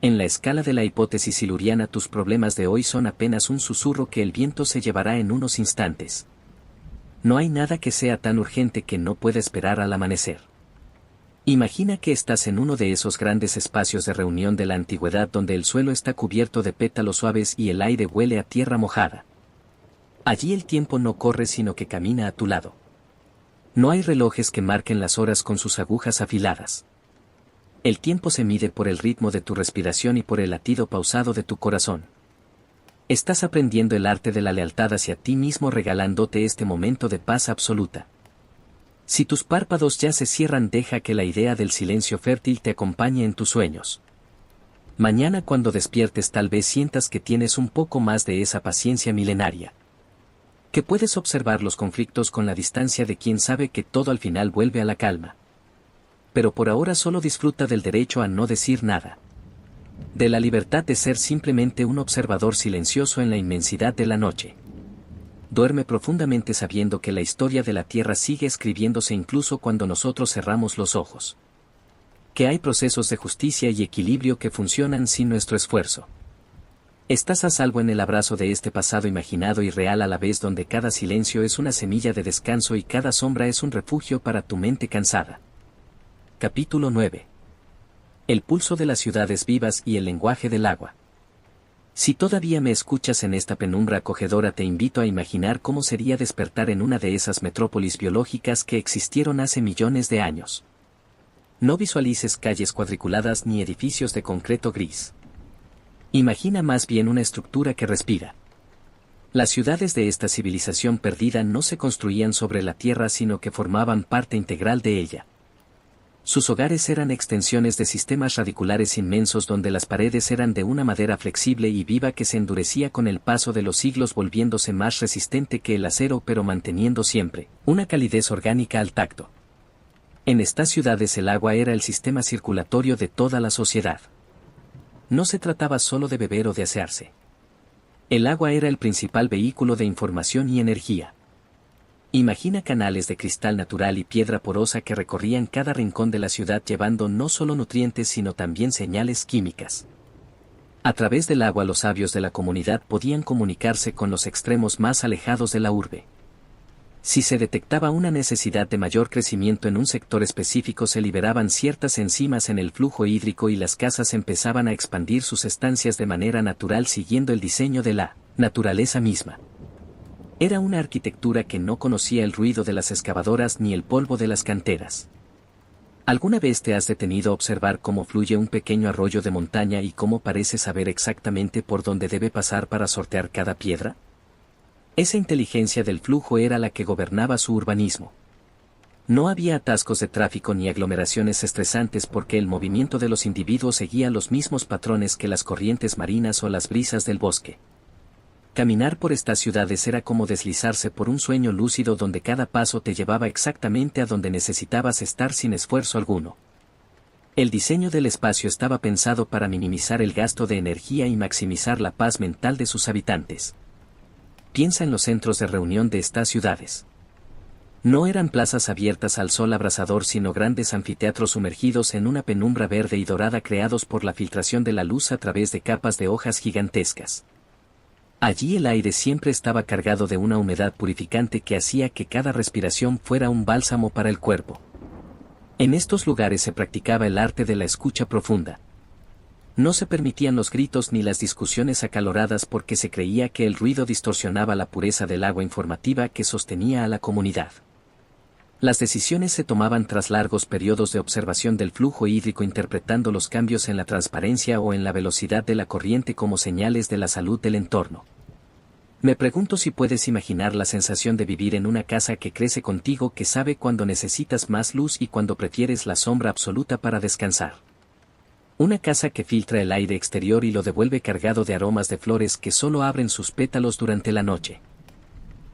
En la escala de la hipótesis siluriana, tus problemas de hoy son apenas un susurro que el viento se llevará en unos instantes. No hay nada que sea tan urgente que no pueda esperar al amanecer. Imagina que estás en uno de esos grandes espacios de reunión de la antigüedad donde el suelo está cubierto de pétalos suaves y el aire huele a tierra mojada. Allí el tiempo no corre sino que camina a tu lado. No hay relojes que marquen las horas con sus agujas afiladas. El tiempo se mide por el ritmo de tu respiración y por el latido pausado de tu corazón. Estás aprendiendo el arte de la lealtad hacia ti mismo, regalándote este momento de paz absoluta. Si tus párpados ya se cierran, deja que la idea del silencio fértil te acompañe en tus sueños. Mañana cuando despiertes tal vez sientas que tienes un poco más de esa paciencia milenaria. Que puedes observar los conflictos con la distancia de quien sabe que todo al final vuelve a la calma. Pero por ahora solo disfruta del derecho a no decir nada. De la libertad de ser simplemente un observador silencioso en la inmensidad de la noche. Duerme profundamente sabiendo que la historia de la Tierra sigue escribiéndose incluso cuando nosotros cerramos los ojos. Que hay procesos de justicia y equilibrio que funcionan sin nuestro esfuerzo. Estás a salvo en el abrazo de este pasado imaginado y real a la vez, donde cada silencio es una semilla de descanso y cada sombra es un refugio para tu mente cansada. Capítulo 9. El pulso de las ciudades vivas y el lenguaje del agua. Si todavía me escuchas en esta penumbra acogedora, te invito a imaginar cómo sería despertar en una de esas metrópolis biológicas que existieron hace millones de años. No visualices calles cuadriculadas ni edificios de concreto gris. Imagina más bien una estructura que respira. Las ciudades de esta civilización perdida no se construían sobre la tierra sino que formaban parte integral de ella. Sus hogares eran extensiones de sistemas radiculares inmensos donde las paredes eran de una madera flexible y viva que se endurecía con el paso de los siglos, volviéndose más resistente que el acero pero manteniendo siempre una calidez orgánica al tacto. En estas ciudades el agua era el sistema circulatorio de toda la sociedad. No se trataba solo de beber o de asearse. El agua era el principal vehículo de información y energía. Imagina canales de cristal natural y piedra porosa que recorrían cada rincón de la ciudad llevando no solo nutrientes sino también señales químicas. A través del agua los sabios de la comunidad podían comunicarse con los extremos más alejados de la urbe. Si se detectaba una necesidad de mayor crecimiento en un sector específico se liberaban ciertas enzimas en el flujo hídrico y las casas empezaban a expandir sus estancias de manera natural siguiendo el diseño de la naturaleza misma. Era una arquitectura que no conocía el ruido de las excavadoras ni el polvo de las canteras. ¿Alguna vez te has detenido a observar cómo fluye un pequeño arroyo de montaña y cómo parece saber exactamente por dónde debe pasar para sortear cada piedra? Esa inteligencia del flujo era la que gobernaba su urbanismo. No había atascos de tráfico ni aglomeraciones estresantes porque el movimiento de los individuos seguía los mismos patrones que las corrientes marinas o las brisas del bosque. Caminar por estas ciudades era como deslizarse por un sueño lúcido donde cada paso te llevaba exactamente a donde necesitabas estar sin esfuerzo alguno. El diseño del espacio estaba pensado para minimizar el gasto de energía y maximizar la paz mental de sus habitantes. Piensa en los centros de reunión de estas ciudades. No eran plazas abiertas al sol abrasador sino grandes anfiteatros sumergidos en una penumbra verde y dorada creados por la filtración de la luz a través de capas de hojas gigantescas. Allí el aire siempre estaba cargado de una humedad purificante que hacía que cada respiración fuera un bálsamo para el cuerpo. En estos lugares se practicaba el arte de la escucha profunda. No se permitían los gritos ni las discusiones acaloradas porque se creía que el ruido distorsionaba la pureza del agua informativa que sostenía a la comunidad. Las decisiones se tomaban tras largos periodos de observación del flujo hídrico interpretando los cambios en la transparencia o en la velocidad de la corriente como señales de la salud del entorno. Me pregunto si puedes imaginar la sensación de vivir en una casa que crece contigo, que sabe cuando necesitas más luz y cuando prefieres la sombra absoluta para descansar. Una casa que filtra el aire exterior y lo devuelve cargado de aromas de flores que solo abren sus pétalos durante la noche.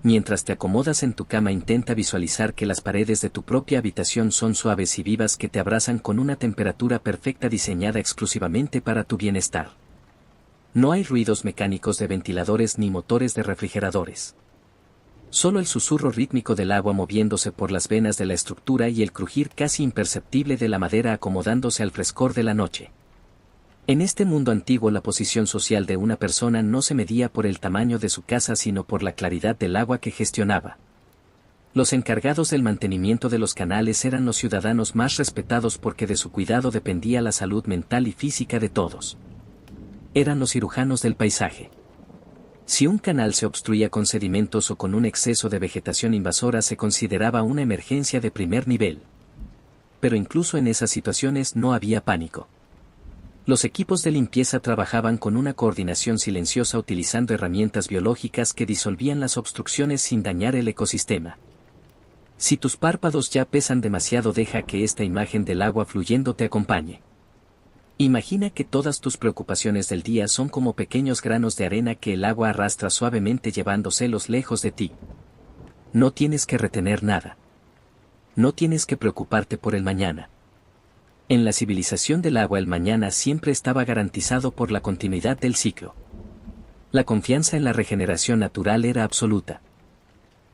Mientras te acomodas en tu cama intenta visualizar que las paredes de tu propia habitación son suaves y vivas que te abrazan con una temperatura perfecta diseñada exclusivamente para tu bienestar. No hay ruidos mecánicos de ventiladores ni motores de refrigeradores. Solo el susurro rítmico del agua moviéndose por las venas de la estructura y el crujir casi imperceptible de la madera acomodándose al frescor de la noche. En este mundo antiguo la posición social de una persona no se medía por el tamaño de su casa sino por la claridad del agua que gestionaba. Los encargados del mantenimiento de los canales eran los ciudadanos más respetados porque de su cuidado dependía la salud mental y física de todos. Eran los cirujanos del paisaje. Si un canal se obstruía con sedimentos o con un exceso de vegetación invasora se consideraba una emergencia de primer nivel. Pero incluso en esas situaciones no había pánico. Los equipos de limpieza trabajaban con una coordinación silenciosa utilizando herramientas biológicas que disolvían las obstrucciones sin dañar el ecosistema. Si tus párpados ya pesan demasiado, deja que esta imagen del agua fluyendo te acompañe. Imagina que todas tus preocupaciones del día son como pequeños granos de arena que el agua arrastra suavemente llevándoselos lejos de ti. No tienes que retener nada. No tienes que preocuparte por el mañana. En la civilización del agua el mañana siempre estaba garantizado por la continuidad del ciclo. La confianza en la regeneración natural era absoluta.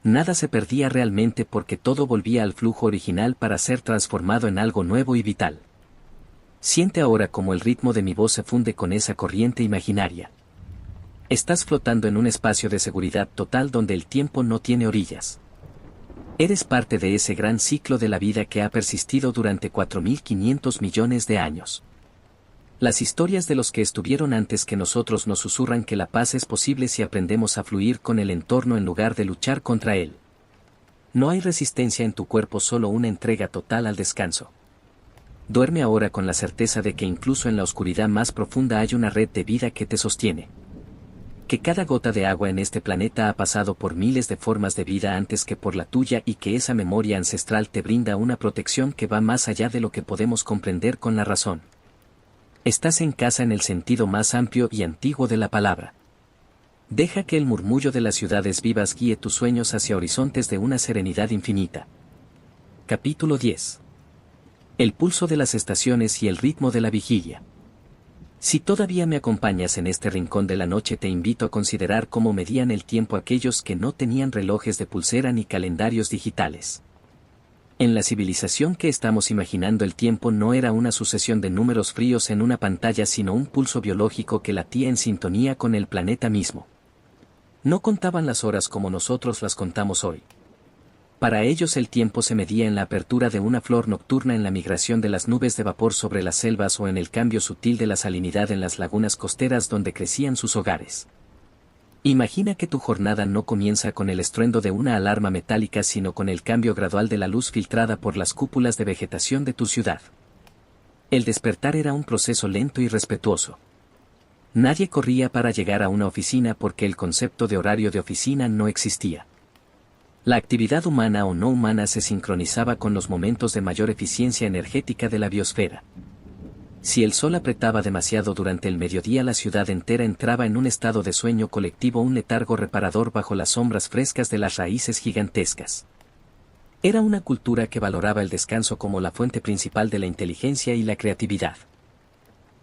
Nada se perdía realmente porque todo volvía al flujo original para ser transformado en algo nuevo y vital. Siente ahora cómo el ritmo de mi voz se funde con esa corriente imaginaria. Estás flotando en un espacio de seguridad total donde el tiempo no tiene orillas. Eres parte de ese gran ciclo de la vida que ha persistido durante 4.500 millones de años. Las historias de los que estuvieron antes que nosotros nos susurran que la paz es posible si aprendemos a fluir con el entorno en lugar de luchar contra él. No hay resistencia en tu cuerpo, solo una entrega total al descanso. Duerme ahora con la certeza de que incluso en la oscuridad más profunda hay una red de vida que te sostiene. Que cada gota de agua en este planeta ha pasado por miles de formas de vida antes que por la tuya y que esa memoria ancestral te brinda una protección que va más allá de lo que podemos comprender con la razón. Estás en casa en el sentido más amplio y antiguo de la palabra. Deja que el murmullo de las ciudades vivas guíe tus sueños hacia horizontes de una serenidad infinita. Capítulo 10. el pulso de las estaciones y el ritmo de la vigilia. Si todavía me acompañas en este rincón de la noche, te invito a considerar cómo medían el tiempo aquellos que no tenían relojes de pulsera ni calendarios digitales. En la civilización que estamos imaginando, el tiempo no era una sucesión de números fríos en una pantalla, sino un pulso biológico que latía en sintonía con el planeta mismo. No contaban las horas como nosotros las contamos hoy. Para ellos el tiempo se medía en la apertura de una flor nocturna, en la migración de las nubes de vapor sobre las selvas o en el cambio sutil de la salinidad en las lagunas costeras donde crecían sus hogares. Imagina que tu jornada no comienza con el estruendo de una alarma metálica, sino con el cambio gradual de la luz filtrada por las cúpulas de vegetación de tu ciudad. El despertar era un proceso lento y respetuoso. Nadie corría para llegar a una oficina porque el concepto de horario de oficina no existía. La actividad humana o no humana se sincronizaba con los momentos de mayor eficiencia energética de la biosfera. Si el sol apretaba demasiado durante el mediodía, la ciudad entera entraba en un estado de sueño colectivo, un letargo reparador bajo las sombras frescas de las raíces gigantescas. Era una cultura que valoraba el descanso como la fuente principal de la inteligencia y la creatividad.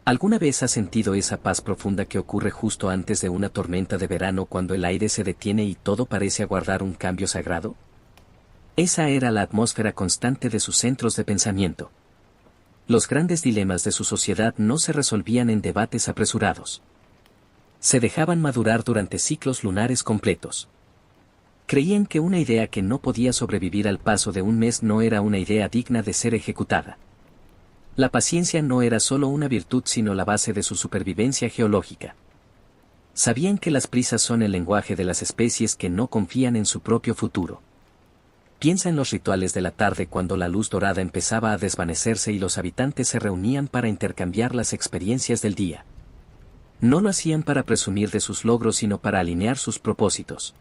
¿Alguna vez has sentido esa paz profunda que ocurre justo antes de una tormenta de verano, cuando el aire se detiene y todo parece aguardar un cambio sagrado? Esa era la atmósfera constante de sus centros de pensamiento. Los grandes dilemas de su sociedad no se resolvían en debates apresurados. Se dejaban madurar durante ciclos lunares completos. Creían que una idea que no podía sobrevivir al paso de un mes no era una idea digna de ser ejecutada. La paciencia no era solo una virtud, sino la base de su supervivencia geológica. Sabían que las prisas son el lenguaje de las especies que no confían en su propio futuro. Piensa en los rituales de la tarde, cuando la luz dorada empezaba a desvanecerse y los habitantes se reunían para intercambiar las experiencias del día. No lo hacían para presumir de sus logros, sino para alinear sus propósitos.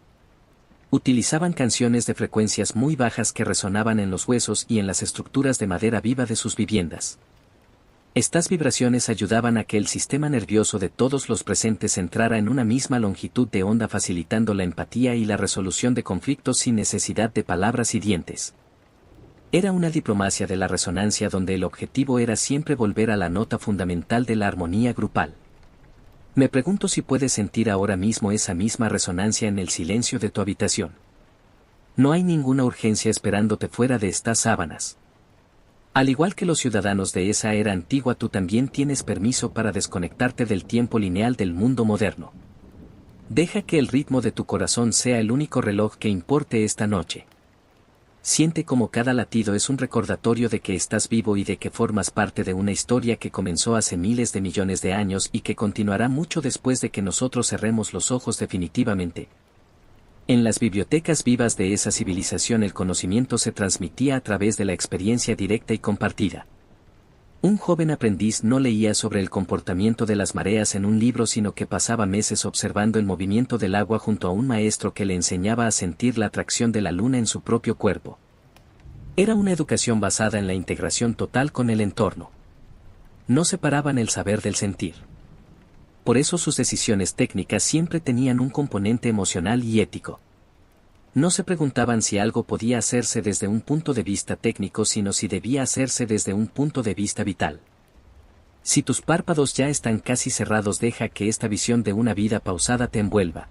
Utilizaban canciones de frecuencias muy bajas que resonaban en los huesos y en las estructuras de madera viva de sus viviendas. Estas vibraciones ayudaban a que el sistema nervioso de todos los presentes entrara en una misma longitud de onda, facilitando la empatía y la resolución de conflictos sin necesidad de palabras y dientes. Era una diplomacia de la resonancia, donde el objetivo era siempre volver a la nota fundamental de la armonía grupal. Me pregunto si puedes sentir ahora mismo esa misma resonancia en el silencio de tu habitación. No hay ninguna urgencia esperándote fuera de estas sábanas. Al igual que los ciudadanos de esa era antigua, tú también tienes permiso para desconectarte del tiempo lineal del mundo moderno. Deja que el ritmo de tu corazón sea el único reloj que importe esta noche. Siente como cada latido es un recordatorio de que estás vivo y de que formas parte de una historia que comenzó hace miles de millones de años y que continuará mucho después de que nosotros cerremos los ojos definitivamente. En las bibliotecas vivas de esa civilización, el conocimiento se transmitía a través de la experiencia directa y compartida. Un joven aprendiz no leía sobre el comportamiento de las mareas en un libro, sino que pasaba meses observando el movimiento del agua junto a un maestro que le enseñaba a sentir la atracción de la luna en su propio cuerpo. Era una educación basada en la integración total con el entorno. No separaban el saber del sentir. Por eso sus decisiones técnicas siempre tenían un componente emocional y ético. No se preguntaban si algo podía hacerse desde un punto de vista técnico, sino si debía hacerse desde un punto de vista vital. Si tus párpados ya están casi cerrados, deja que esta visión de una vida pausada te envuelva.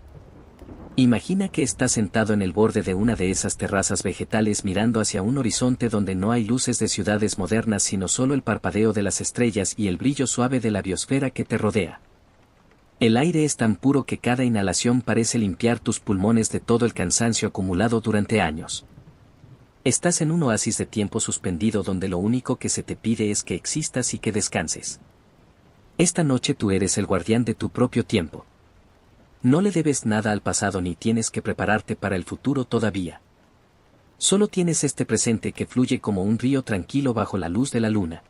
Imagina que estás sentado en el borde de una de esas terrazas vegetales, mirando hacia un horizonte donde no hay luces de ciudades modernas, sino solo el parpadeo de las estrellas y el brillo suave de la biosfera que te rodea. El aire es tan puro que cada inhalación parece limpiar tus pulmones de todo el cansancio acumulado durante años. Estás en un oasis de tiempo suspendido, donde lo único que se te pide es que existas y que descanses. Esta noche tú eres el guardián de tu propio tiempo. No le debes nada al pasado ni tienes que prepararte para el futuro todavía. Solo tienes este presente que fluye como un río tranquilo bajo la luz de la luna.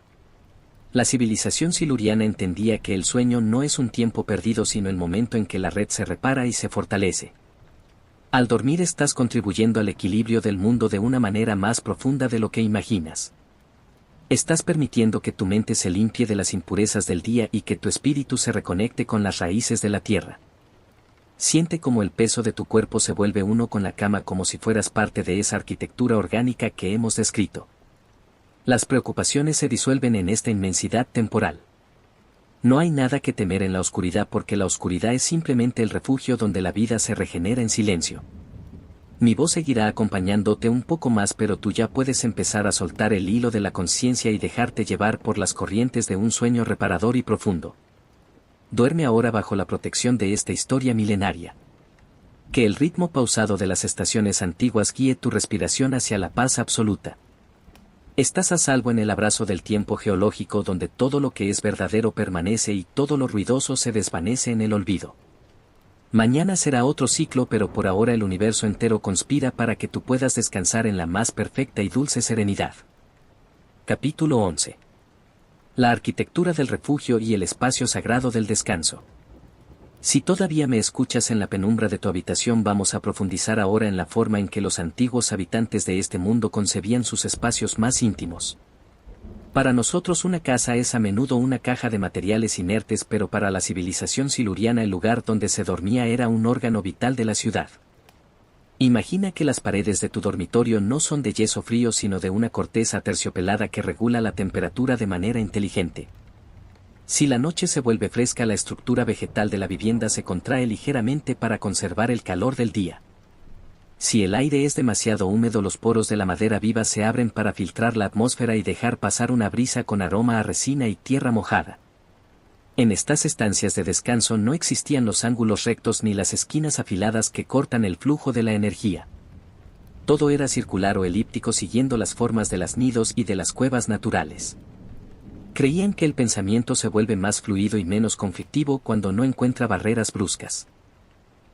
La civilización siluriana entendía que el sueño no es un tiempo perdido, sino el momento en que la red se repara y se fortalece. Al dormir estás contribuyendo al equilibrio del mundo de una manera más profunda de lo que imaginas. Estás permitiendo que tu mente se limpie de las impurezas del día y que tu espíritu se reconecte con las raíces de la tierra. Siente como el peso de tu cuerpo se vuelve uno con la cama, como si fueras parte de esa arquitectura orgánica que hemos descrito. Las preocupaciones se disuelven en esta inmensidad temporal. No hay nada que temer en la oscuridad porque la oscuridad es simplemente el refugio donde la vida se regenera en silencio. Mi voz seguirá acompañándote un poco más, pero tú ya puedes empezar a soltar el hilo de la conciencia y dejarte llevar por las corrientes de un sueño reparador y profundo. Duerme ahora bajo la protección de esta historia milenaria. Que el ritmo pausado de las estaciones antiguas guíe tu respiración hacia la paz absoluta. Estás a salvo en el abrazo del tiempo geológico donde todo lo que es verdadero permanece y todo lo ruidoso se desvanece en el olvido. Mañana será otro ciclo, pero por ahora el universo entero conspira para que tú puedas descansar en la más perfecta y dulce serenidad. Capítulo 11. La arquitectura del refugio y el espacio sagrado del descanso. Si todavía me escuchas en la penumbra de tu habitación, vamos a profundizar ahora en la forma en que los antiguos habitantes de este mundo concebían sus espacios más íntimos. Para nosotros una casa es a menudo una caja de materiales inertes, pero para la civilización siluriana el lugar donde se dormía era un órgano vital de la ciudad. Imagina que las paredes de tu dormitorio no son de yeso frío sino de una corteza aterciopelada que regula la temperatura de manera inteligente. Si la noche se vuelve fresca, la estructura vegetal de la vivienda se contrae ligeramente para conservar el calor del día. Si el aire es demasiado húmedo, los poros de la madera viva se abren para filtrar la atmósfera y dejar pasar una brisa con aroma a resina y tierra mojada. En estas estancias de descanso no existían los ángulos rectos ni las esquinas afiladas que cortan el flujo de la energía. Todo era circular o elíptico, siguiendo las formas de los nidos y de las cuevas naturales. Creían que el pensamiento se vuelve más fluido y menos conflictivo cuando no encuentra barreras bruscas.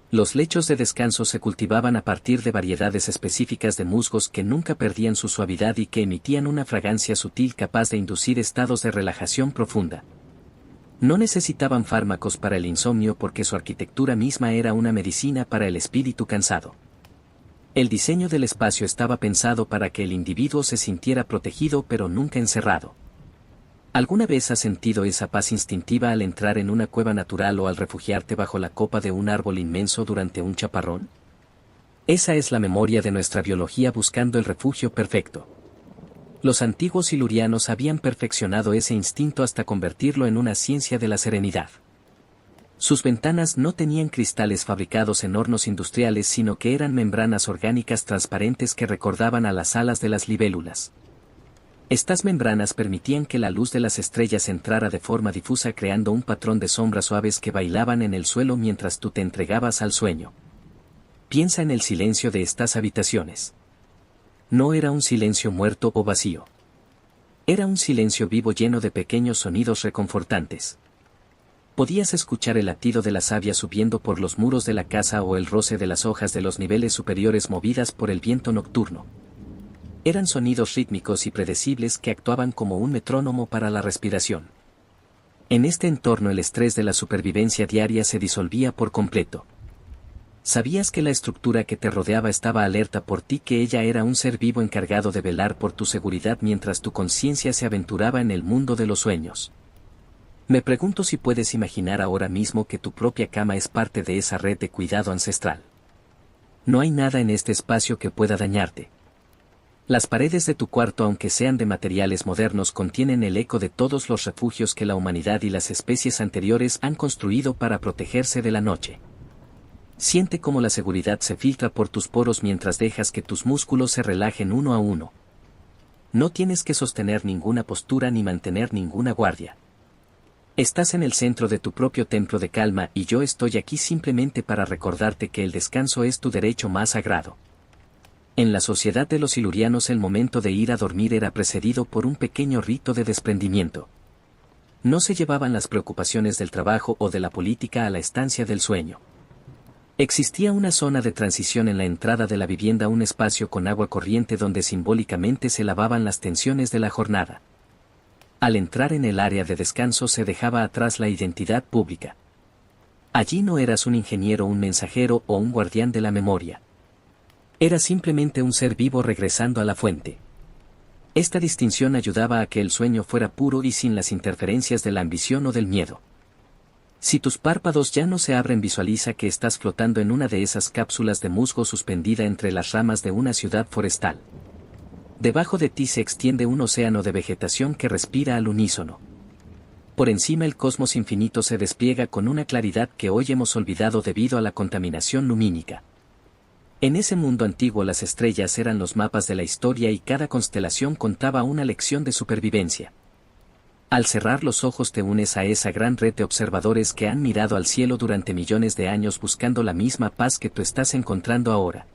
Los lechos de descanso se cultivaban a partir de variedades específicas de musgos que nunca perdían su suavidad y que emitían una fragancia sutil capaz de inducir estados de relajación profunda. No necesitaban fármacos para el insomnio porque su arquitectura misma era una medicina para el espíritu cansado. El diseño del espacio estaba pensado para que el individuo se sintiera protegido pero nunca encerrado. ¿Alguna vez has sentido esa paz instintiva al entrar en una cueva natural o al refugiarte bajo la copa de un árbol inmenso durante un chaparrón? Esa es la memoria de nuestra biología buscando el refugio perfecto. Los antiguos silurianos habían perfeccionado ese instinto hasta convertirlo en una ciencia de la serenidad. Sus ventanas no tenían cristales fabricados en hornos industriales, sino que eran membranas orgánicas transparentes que recordaban a las alas de las libélulas. Estas membranas permitían que la luz de las estrellas entrara de forma difusa, creando un patrón de sombras suaves que bailaban en el suelo mientras tú te entregabas al sueño. Piensa en el silencio de estas habitaciones. No era un silencio muerto o vacío. Era un silencio vivo lleno de pequeños sonidos reconfortantes. Podías escuchar el latido de la savia subiendo por los muros de la casa o el roce de las hojas de los niveles superiores movidas por el viento nocturno. Eran sonidos rítmicos y predecibles que actuaban como un metrónomo para la respiración. En este entorno el estrés de la supervivencia diaria se disolvía por completo. Sabías que la estructura que te rodeaba estaba alerta por ti, que ella era un ser vivo encargado de velar por tu seguridad mientras tu conciencia se aventuraba en el mundo de los sueños. Me pregunto si puedes imaginar ahora mismo que tu propia cama es parte de esa red de cuidado ancestral. No hay nada en este espacio que pueda dañarte. Las paredes de tu cuarto, aunque sean de materiales modernos, contienen el eco de todos los refugios que la humanidad y las especies anteriores han construido para protegerse de la noche. Siente cómo la seguridad se filtra por tus poros mientras dejas que tus músculos se relajen uno a uno. No tienes que sostener ninguna postura ni mantener ninguna guardia. Estás en el centro de tu propio templo de calma y yo estoy aquí simplemente para recordarte que el descanso es tu derecho más sagrado. En la sociedad de los silurianos el momento de ir a dormir era precedido por un pequeño rito de desprendimiento. No se llevaban las preocupaciones del trabajo o de la política a la estancia del sueño. Existía una zona de transición en la entrada de la vivienda, un espacio con agua corriente donde simbólicamente se lavaban las tensiones de la jornada. Al entrar en el área de descanso se dejaba atrás la identidad pública. Allí no eras un ingeniero, un mensajero o un guardián de la memoria. Era simplemente un ser vivo regresando a la fuente. Esta distinción ayudaba a que el sueño fuera puro y sin las interferencias de la ambición o del miedo. Si tus párpados ya no se abren, visualiza que estás flotando en una de esas cápsulas de musgo suspendida entre las ramas de una ciudad forestal. Debajo de ti se extiende un océano de vegetación que respira al unísono. Por encima el cosmos infinito se despliega con una claridad que hoy hemos olvidado debido a la contaminación lumínica. En ese mundo antiguo las estrellas eran los mapas de la historia y cada constelación contaba una lección de supervivencia. Al cerrar los ojos te unes a esa gran red de observadores que han mirado al cielo durante millones de años buscando la misma paz que tú estás encontrando ahora.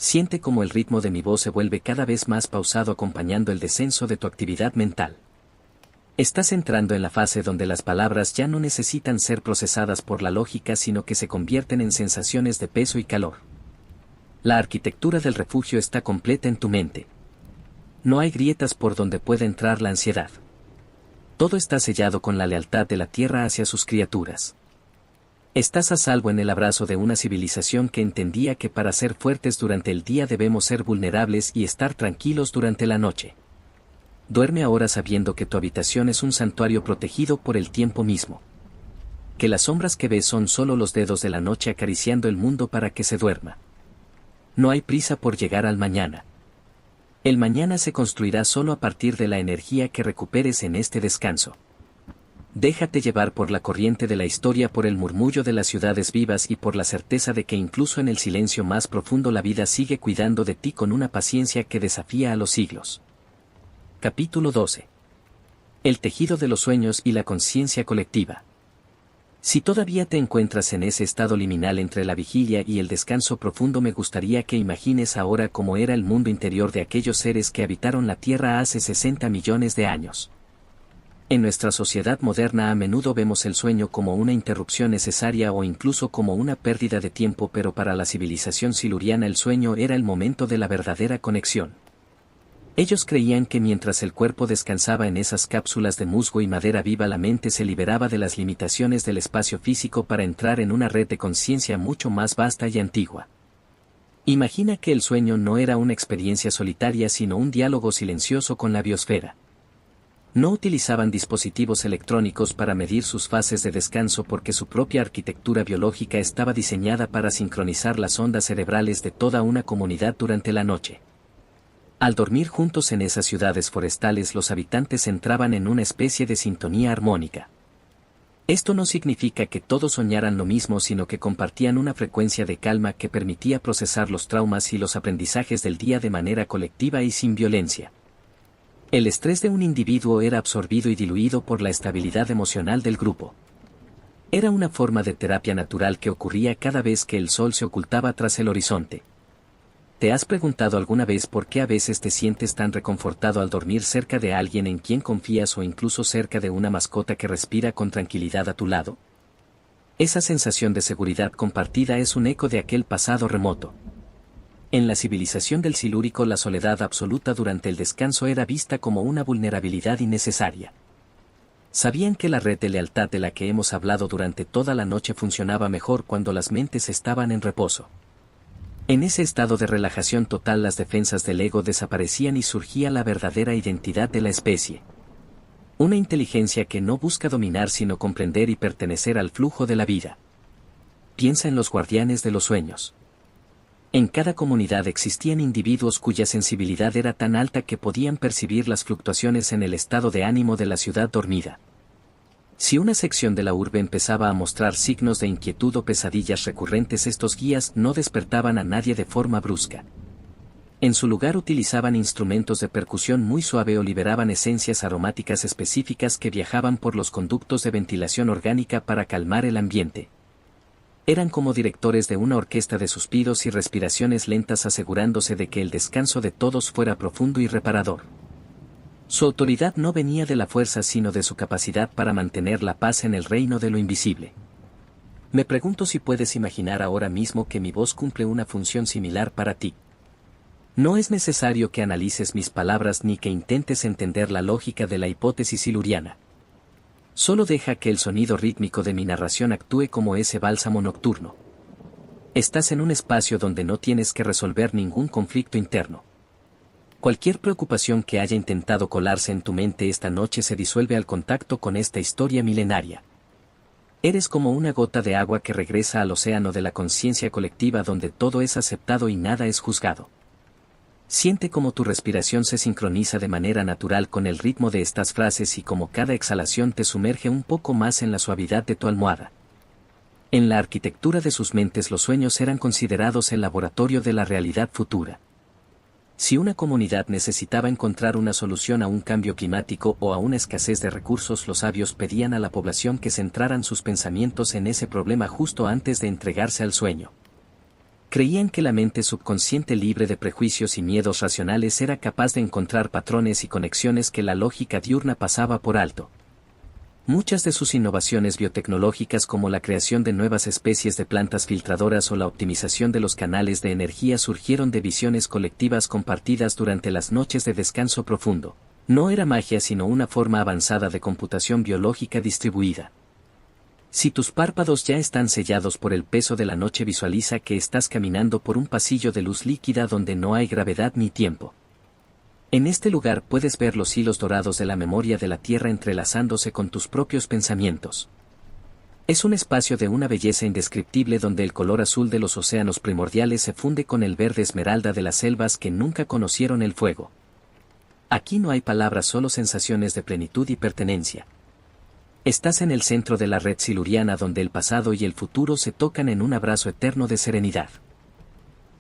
Siente como el ritmo de mi voz se vuelve cada vez más pausado acompañando el descenso de tu actividad mental. Estás entrando en la fase donde las palabras ya no necesitan ser procesadas por la lógica sino que se convierten en sensaciones de peso y calor. La arquitectura del refugio está completa en tu mente. No hay grietas por donde pueda entrar la ansiedad. Todo está sellado con la lealtad de la tierra hacia sus criaturas. Estás a salvo en el abrazo de una civilización que entendía que para ser fuertes durante el día debemos ser vulnerables y estar tranquilos durante la noche. Duerme ahora sabiendo que tu habitación es un santuario protegido por el tiempo mismo. Que las sombras que ves son solo los dedos de la noche acariciando el mundo para que se duerma. No hay prisa por llegar al mañana. El mañana se construirá solo a partir de la energía que recuperes en este descanso. Déjate llevar por la corriente de la historia, por el murmullo de las ciudades vivas y por la certeza de que incluso en el silencio más profundo la vida sigue cuidando de ti con una paciencia que desafía a los siglos. Capítulo 12. El tejido de los sueños y la conciencia colectiva. Si todavía te encuentras en ese estado liminal entre la vigilia y el descanso profundo, me gustaría que imagines ahora cómo era el mundo interior de aquellos seres que habitaron la Tierra hace 60 millones de años. En nuestra sociedad moderna a menudo vemos el sueño como una interrupción necesaria o incluso como una pérdida de tiempo, pero para la civilización siluriana el sueño era el momento de la verdadera conexión. Ellos creían que mientras el cuerpo descansaba en esas cápsulas de musgo y madera viva, la mente se liberaba de las limitaciones del espacio físico para entrar en una red de conciencia mucho más vasta y antigua. Imagina que el sueño no era una experiencia solitaria sino un diálogo silencioso con la biosfera. No utilizaban dispositivos electrónicos para medir sus fases de descanso porque su propia arquitectura biológica estaba diseñada para sincronizar las ondas cerebrales de toda una comunidad durante la noche. Al dormir juntos en esas ciudades forestales, los habitantes entraban en una especie de sintonía armónica. Esto no significa que todos soñaran lo mismo, sino que compartían una frecuencia de calma que permitía procesar los traumas y los aprendizajes del día de manera colectiva y sin violencia. El estrés de un individuo era absorbido y diluido por la estabilidad emocional del grupo. Era una forma de terapia natural que ocurría cada vez que el sol se ocultaba tras el horizonte. ¿Te has preguntado alguna vez por qué a veces te sientes tan reconfortado al dormir cerca de alguien en quien confías o incluso cerca de una mascota que respira con tranquilidad a tu lado? Esa sensación de seguridad compartida es un eco de aquel pasado remoto. En la civilización del Silúrico, la soledad absoluta durante el descanso era vista como una vulnerabilidad innecesaria. Sabían que la red de lealtad de la que hemos hablado durante toda la noche funcionaba mejor cuando las mentes estaban en reposo. En ese estado de relajación total, las defensas del ego desaparecían y surgía la verdadera identidad de la especie. Una inteligencia que no busca dominar sino comprender y pertenecer al flujo de la vida. Piensa en los guardianes de los sueños. En cada comunidad existían individuos cuya sensibilidad era tan alta que podían percibir las fluctuaciones en el estado de ánimo de la ciudad dormida. Si una sección de la urbe empezaba a mostrar signos de inquietud o pesadillas recurrentes, estos guías no despertaban a nadie de forma brusca. En su lugar utilizaban instrumentos de percusión muy suave o liberaban esencias aromáticas específicas que viajaban por los conductos de ventilación orgánica para calmar el ambiente. Eran como directores de una orquesta de suspiros y respiraciones lentas, asegurándose de que el descanso de todos fuera profundo y reparador. Su autoridad no venía de la fuerza sino de su capacidad para mantener la paz en el reino de lo invisible. Me pregunto si puedes imaginar ahora mismo que mi voz cumple una función similar para ti. No es necesario que analices mis palabras ni que intentes entender la lógica de la hipótesis siluriana. Solo deja que el sonido rítmico de mi narración actúe como ese bálsamo nocturno. Estás en un espacio donde no tienes que resolver ningún conflicto interno. Cualquier preocupación que haya intentado colarse en tu mente esta noche se disuelve al contacto con esta historia milenaria. Eres como una gota de agua que regresa al océano de la conciencia colectiva, donde todo es aceptado y nada es juzgado. Siente cómo tu respiración se sincroniza de manera natural con el ritmo de estas frases y cómo cada exhalación te sumerge un poco más en la suavidad de tu almohada. En la arquitectura de sus mentes los sueños eran considerados el laboratorio de la realidad futura. Si una comunidad necesitaba encontrar una solución a un cambio climático o a una escasez de recursos, los sabios pedían a la población que centraran sus pensamientos en ese problema justo antes de entregarse al sueño. Creían que la mente subconsciente libre de prejuicios y miedos racionales era capaz de encontrar patrones y conexiones que la lógica diurna pasaba por alto. Muchas de sus innovaciones biotecnológicas, como la creación de nuevas especies de plantas filtradoras o la optimización de los canales de energía, surgieron de visiones colectivas compartidas durante las noches de descanso profundo. No era magia sino una forma avanzada de computación biológica distribuida. Si tus párpados ya están sellados por el peso de la noche, visualiza que estás caminando por un pasillo de luz líquida donde no hay gravedad ni tiempo. En este lugar puedes ver los hilos dorados de la memoria de la Tierra entrelazándose con tus propios pensamientos. Es un espacio de una belleza indescriptible donde el color azul de los océanos primordiales se funde con el verde esmeralda de las selvas que nunca conocieron el fuego. Aquí no hay palabras, solo sensaciones de plenitud y pertenencia. Estás en el centro de la red siluriana donde el pasado y el futuro se tocan en un abrazo eterno de serenidad.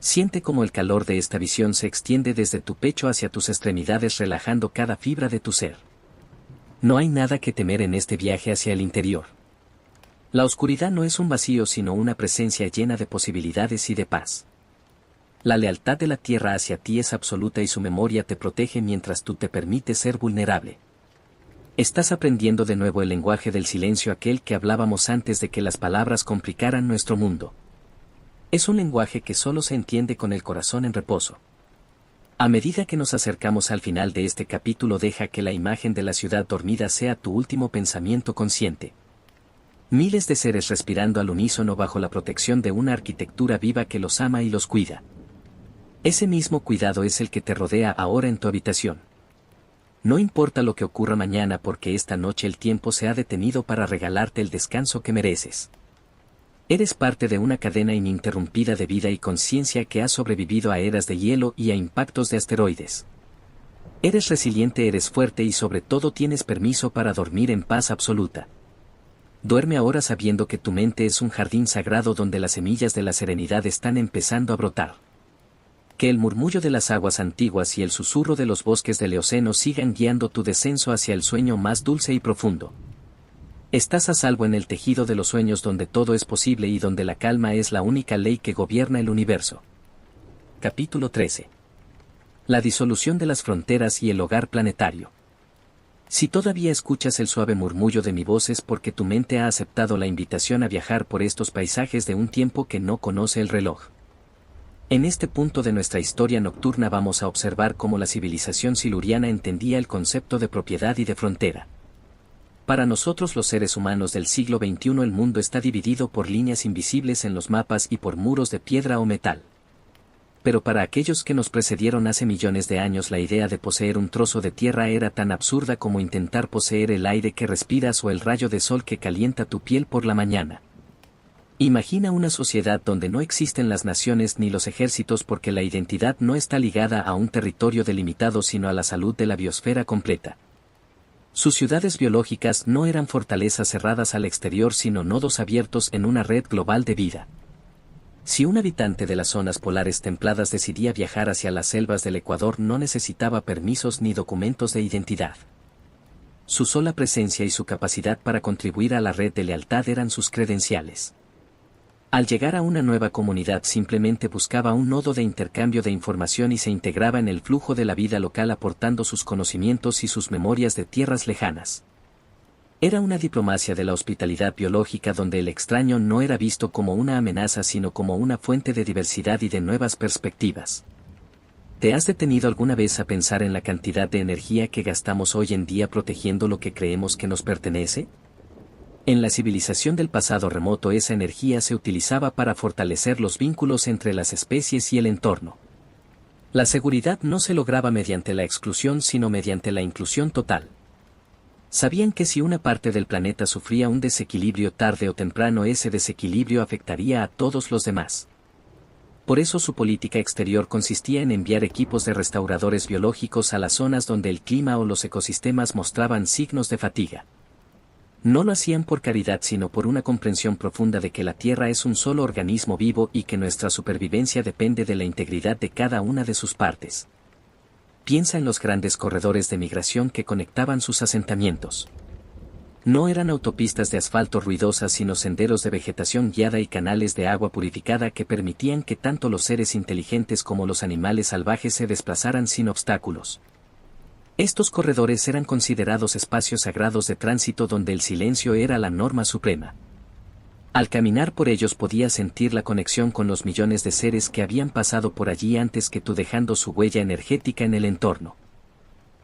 Siente cómo el calor de esta visión se extiende desde tu pecho hacia tus extremidades, relajando cada fibra de tu ser. No hay nada que temer en este viaje hacia el interior. La oscuridad no es un vacío sino una presencia llena de posibilidades y de paz. La lealtad de la Tierra hacia ti es absoluta y su memoria te protege mientras tú te permites ser vulnerable. Estás aprendiendo de nuevo el lenguaje del silencio, aquel que hablábamos antes de que las palabras complicaran nuestro mundo. Es un lenguaje que solo se entiende con el corazón en reposo. A medida que nos acercamos al final de este capítulo, deja que la imagen de la ciudad dormida sea tu último pensamiento consciente. Miles de seres respirando al unísono bajo la protección de una arquitectura viva que los ama y los cuida. Ese mismo cuidado es el que te rodea ahora en tu habitación. No importa lo que ocurra mañana, porque esta noche el tiempo se ha detenido para regalarte el descanso que mereces. Eres parte de una cadena ininterrumpida de vida y conciencia que ha sobrevivido a eras de hielo y a impactos de asteroides. Eres resiliente, eres fuerte y sobre todo tienes permiso para dormir en paz absoluta. Duerme ahora sabiendo que tu mente es un jardín sagrado donde las semillas de la serenidad están empezando a brotar. Que el murmullo de las aguas antiguas y el susurro de los bosques del Eoceno sigan guiando tu descenso hacia el sueño más dulce y profundo. Estás a salvo en el tejido de los sueños donde todo es posible y donde la calma es la única ley que gobierna el universo. Capítulo 13. La disolución de las fronteras y el hogar planetario. Si todavía escuchas el suave murmullo de mi voz es porque tu mente ha aceptado la invitación a viajar por estos paisajes de un tiempo que no conoce el reloj. En este punto de nuestra historia nocturna vamos a observar cómo la civilización siluriana entendía el concepto de propiedad y de frontera. Para nosotros los seres humanos del siglo XXI el mundo está dividido por líneas invisibles en los mapas y por muros de piedra o metal. Pero para aquellos que nos precedieron hace millones de años, la idea de poseer un trozo de tierra era tan absurda como intentar poseer el aire que respiras o el rayo de sol que calienta tu piel por la mañana. Imagina una sociedad donde no existen las naciones ni los ejércitos, porque la identidad no está ligada a un territorio delimitado sino a la salud de la biosfera completa. Sus ciudades biológicas no eran fortalezas cerradas al exterior sino nodos abiertos en una red global de vida. Si un habitante de las zonas polares templadas decidía viajar hacia las selvas del Ecuador, no necesitaba permisos ni documentos de identidad. Su sola presencia y su capacidad para contribuir a la red de lealtad eran sus credenciales. Al llegar a una nueva comunidad simplemente buscaba un nodo de intercambio de información y se integraba en el flujo de la vida local, aportando sus conocimientos y sus memorias de tierras lejanas. Era una diplomacia de la hospitalidad biológica donde el extraño no era visto como una amenaza sino como una fuente de diversidad y de nuevas perspectivas. ¿Te has detenido alguna vez a pensar en la cantidad de energía que gastamos hoy en día protegiendo lo que creemos que nos pertenece? En la civilización del pasado remoto esa energía se utilizaba para fortalecer los vínculos entre las especies y el entorno. La seguridad no se lograba mediante la exclusión sino mediante la inclusión total. Sabían que si una parte del planeta sufría un desequilibrio, tarde o temprano ese desequilibrio afectaría a todos los demás. Por eso su política exterior consistía en enviar equipos de restauradores biológicos a las zonas donde el clima o los ecosistemas mostraban signos de fatiga. No lo hacían por caridad sino por una comprensión profunda de que la Tierra es un solo organismo vivo y que nuestra supervivencia depende de la integridad de cada una de sus partes. Piensa en los grandes corredores de migración que conectaban sus asentamientos. No eran autopistas de asfalto ruidosas sino senderos de vegetación guiada y canales de agua purificada que permitían que tanto los seres inteligentes como los animales salvajes se desplazaran sin obstáculos. Estos corredores eran considerados espacios sagrados de tránsito donde el silencio era la norma suprema. Al caminar por ellos podías sentir la conexión con los millones de seres que habían pasado por allí antes que tú, dejando su huella energética en el entorno.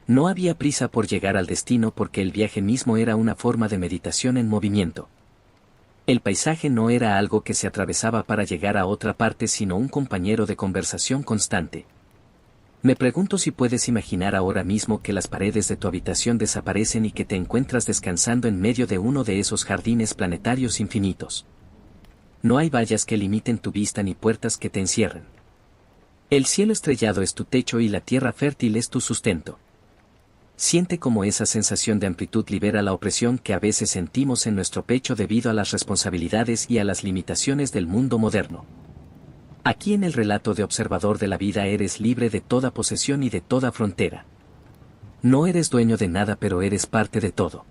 No había prisa por llegar al destino porque el viaje mismo era una forma de meditación en movimiento. El paisaje no era algo que se atravesaba para llegar a otra parte sino un compañero de conversación constante. Me pregunto si puedes imaginar ahora mismo que las paredes de tu habitación desaparecen y que te encuentras descansando en medio de uno de esos jardines planetarios infinitos. No hay vallas que limiten tu vista ni puertas que te encierren. El cielo estrellado es tu techo y la tierra fértil es tu sustento. Siente cómo esa sensación de amplitud libera la opresión que a veces sentimos en nuestro pecho debido a las responsabilidades y a las limitaciones del mundo moderno. Aquí en el relato de observador de la vida eres libre de toda posesión y de toda frontera. No eres dueño de nada pero eres parte de todo.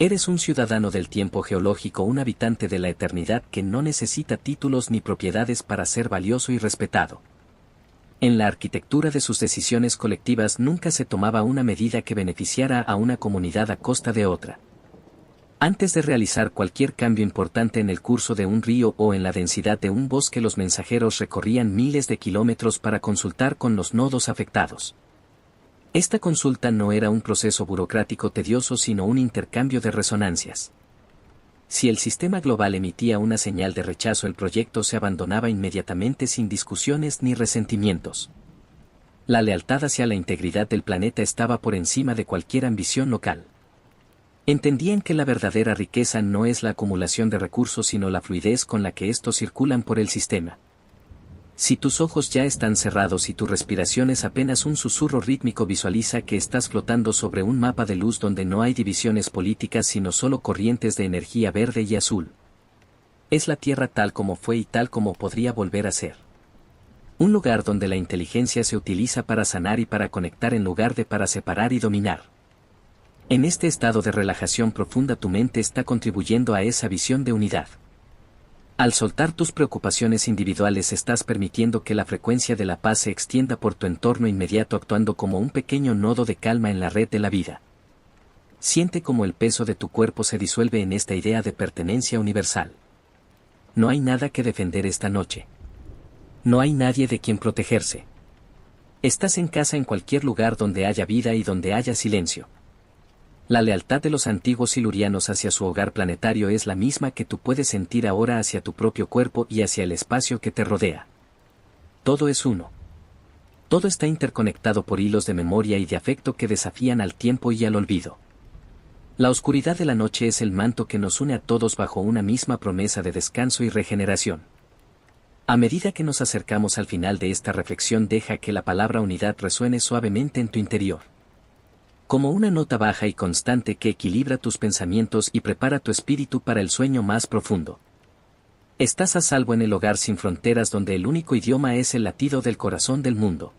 Eres un ciudadano del tiempo geológico, un habitante de la eternidad que no necesita títulos ni propiedades para ser valioso y respetado. En la arquitectura de sus decisiones colectivas nunca se tomaba una medida que beneficiara a una comunidad a costa de otra. Antes de realizar cualquier cambio importante en el curso de un río o en la densidad de un bosque, los mensajeros recorrían miles de kilómetros para consultar con los nodos afectados. Esta consulta no era un proceso burocrático tedioso sino un intercambio de resonancias. Si el sistema global emitía una señal de rechazo, el proyecto se abandonaba inmediatamente sin discusiones ni resentimientos. La lealtad hacia la integridad del planeta estaba por encima de cualquier ambición local. Entendían que la verdadera riqueza no es la acumulación de recursos sino la fluidez con la que estos circulan por el sistema. Si tus ojos ya están cerrados y tu respiración es apenas un susurro rítmico, visualiza que estás flotando sobre un mapa de luz donde no hay divisiones políticas sino solo corrientes de energía verde y azul. Es la Tierra tal como fue y tal como podría volver a ser. Un lugar donde la inteligencia se utiliza para sanar y para conectar en lugar de para separar y dominar. En este estado de relajación profunda tu mente está contribuyendo a esa visión de unidad. Al soltar tus preocupaciones individuales estás permitiendo que la frecuencia de la paz se extienda por tu entorno inmediato, actuando como un pequeño nodo de calma en la red de la vida. Siente cómo el peso de tu cuerpo se disuelve en esta idea de pertenencia universal. No hay nada que defender esta noche. No hay nadie de quien protegerse. Estás en casa en cualquier lugar donde haya vida y donde haya silencio. La lealtad de los antiguos silurianos hacia su hogar planetario es la misma que tú puedes sentir ahora hacia tu propio cuerpo y hacia el espacio que te rodea. Todo es uno. Todo está interconectado por hilos de memoria y de afecto que desafían al tiempo y al olvido. La oscuridad de la noche es el manto que nos une a todos bajo una misma promesa de descanso y regeneración. A medida que nos acercamos al final de esta reflexión, deja que la palabra unidad resuene suavemente en tu interior. Como una nota baja y constante que equilibra tus pensamientos y prepara tu espíritu para el sueño más profundo. Estás a salvo en el hogar sin fronteras donde el único idioma es el latido del corazón del mundo.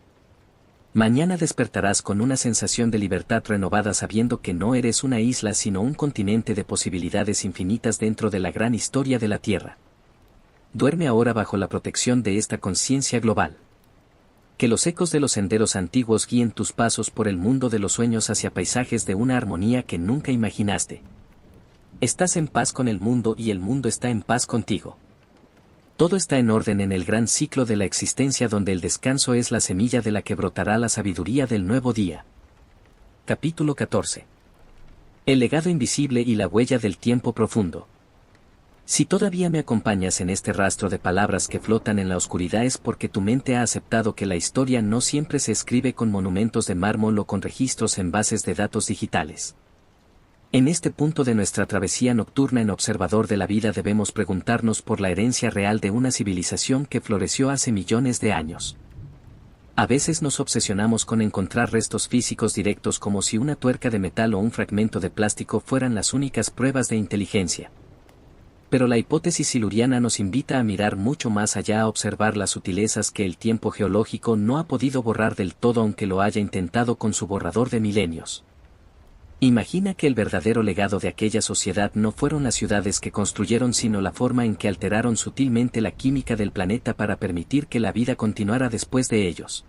Mañana despertarás con una sensación de libertad renovada, sabiendo que no eres una isla sino un continente de posibilidades infinitas dentro de la gran historia de la Tierra. Duerme ahora bajo la protección de esta conciencia global. Que los ecos de los senderos antiguos guíen tus pasos por el mundo de los sueños hacia paisajes de una armonía que nunca imaginaste. Estás en paz con el mundo y el mundo está en paz contigo. Todo está en orden en el gran ciclo de la existencia donde el descanso es la semilla de la que brotará la sabiduría del nuevo día. Capítulo 14. El legado invisible y la huella del tiempo profundo. Si todavía me acompañas en este rastro de palabras que flotan en la oscuridad es porque tu mente ha aceptado que la historia no siempre se escribe con monumentos de mármol o con registros en bases de datos digitales. En este punto de nuestra travesía nocturna en Observador de la Vida debemos preguntarnos por la herencia real de una civilización que floreció hace millones de años. A veces nos obsesionamos con encontrar restos físicos directos como si una tuerca de metal o un fragmento de plástico fueran las únicas pruebas de inteligencia. Pero la hipótesis siluriana nos invita a mirar mucho más allá, a observar las sutilezas que el tiempo geológico no ha podido borrar del todo, aunque lo haya intentado con su borrador de milenios. Imagina que el verdadero legado de aquella sociedad no fueron las ciudades que construyeron, sino la forma en que alteraron sutilmente la química del planeta para permitir que la vida continuara después de ellos.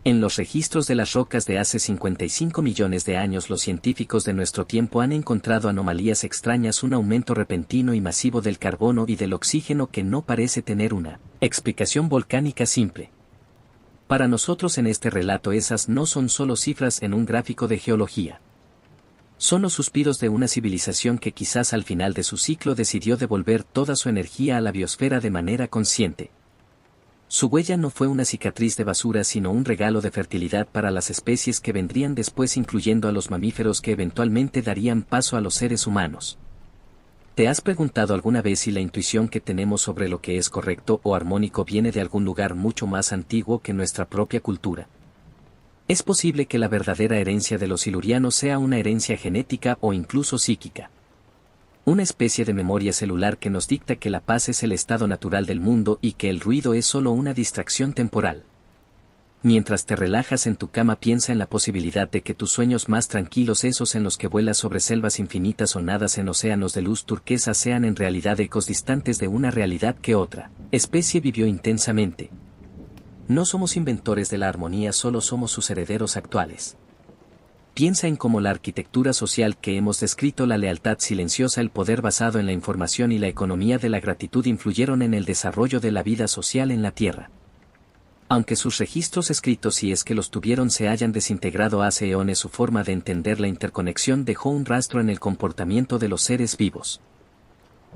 En los registros de las rocas de hace 55 millones de años, los científicos de nuestro tiempo han encontrado anomalías extrañas, un aumento repentino y masivo del carbono y del oxígeno que no parece tener una explicación volcánica simple. Para nosotros en este relato esas no son solo cifras en un gráfico de geología. Son los suspiros de una civilización que quizás al final de su ciclo decidió devolver toda su energía a la biosfera de manera consciente. Su huella no fue una cicatriz de basura, sino un regalo de fertilidad para las especies que vendrían después, incluyendo a los mamíferos que eventualmente darían paso a los seres humanos. ¿Te has preguntado alguna vez si la intuición que tenemos sobre lo que es correcto o armónico viene de algún lugar mucho más antiguo que nuestra propia cultura? Es posible que la verdadera herencia de los silurianos sea una herencia genética o incluso psíquica. Una especie de memoria celular que nos dicta que la paz es el estado natural del mundo y que el ruido es solo una distracción temporal. Mientras te relajas en tu cama, piensa en la posibilidad de que tus sueños más tranquilos, esos en los que vuelas sobre selvas infinitas o nadas en océanos de luz turquesa, sean en realidad ecos distantes de una realidad que otra especie vivió intensamente. No somos inventores de la armonía, solo somos sus herederos actuales. Piensa en cómo la arquitectura social que hemos descrito, la lealtad silenciosa, el poder basado en la información y la economía de la gratitud influyeron en el desarrollo de la vida social en la Tierra. Aunque sus registros escritos, si es que los tuvieron, se hayan desintegrado hace eones, su forma de entender la interconexión dejó un rastro en el comportamiento de los seres vivos.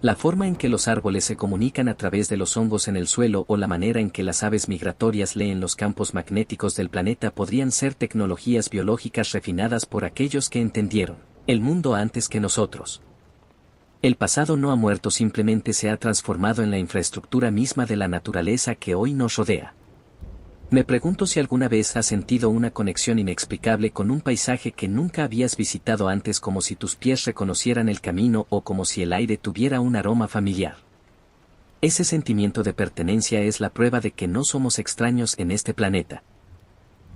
La forma en que los árboles se comunican a través de los hongos en el suelo, o la manera en que las aves migratorias leen los campos magnéticos del planeta, podrían ser tecnologías biológicas refinadas por aquellos que entendieron el mundo antes que nosotros. El pasado no ha muerto, simplemente se ha transformado en la infraestructura misma de la naturaleza que hoy nos rodea. Me pregunto si alguna vez has sentido una conexión inexplicable con un paisaje que nunca habías visitado antes, como si tus pies reconocieran el camino o como si el aire tuviera un aroma familiar. Ese sentimiento de pertenencia es la prueba de que no somos extraños en este planeta.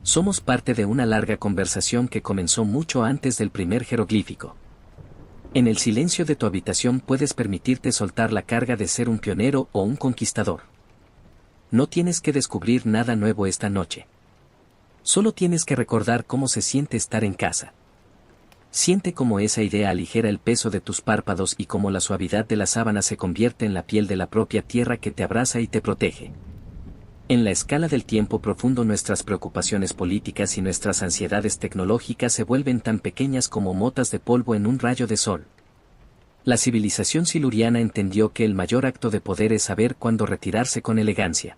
Somos parte de una larga conversación que comenzó mucho antes del primer jeroglífico. En el silencio de tu habitación puedes permitirte soltar la carga de ser un pionero o un conquistador. No tienes que descubrir nada nuevo esta noche. Solo tienes que recordar cómo se siente estar en casa. Siente cómo esa idea aligera el peso de tus párpados y cómo la suavidad de la sábana se convierte en la piel de la propia tierra que te abraza y te protege. En la escala del tiempo profundo, nuestras preocupaciones políticas y nuestras ansiedades tecnológicas se vuelven tan pequeñas como motas de polvo en un rayo de sol. La civilización siluriana entendió que el mayor acto de poder es saber cuándo retirarse con elegancia.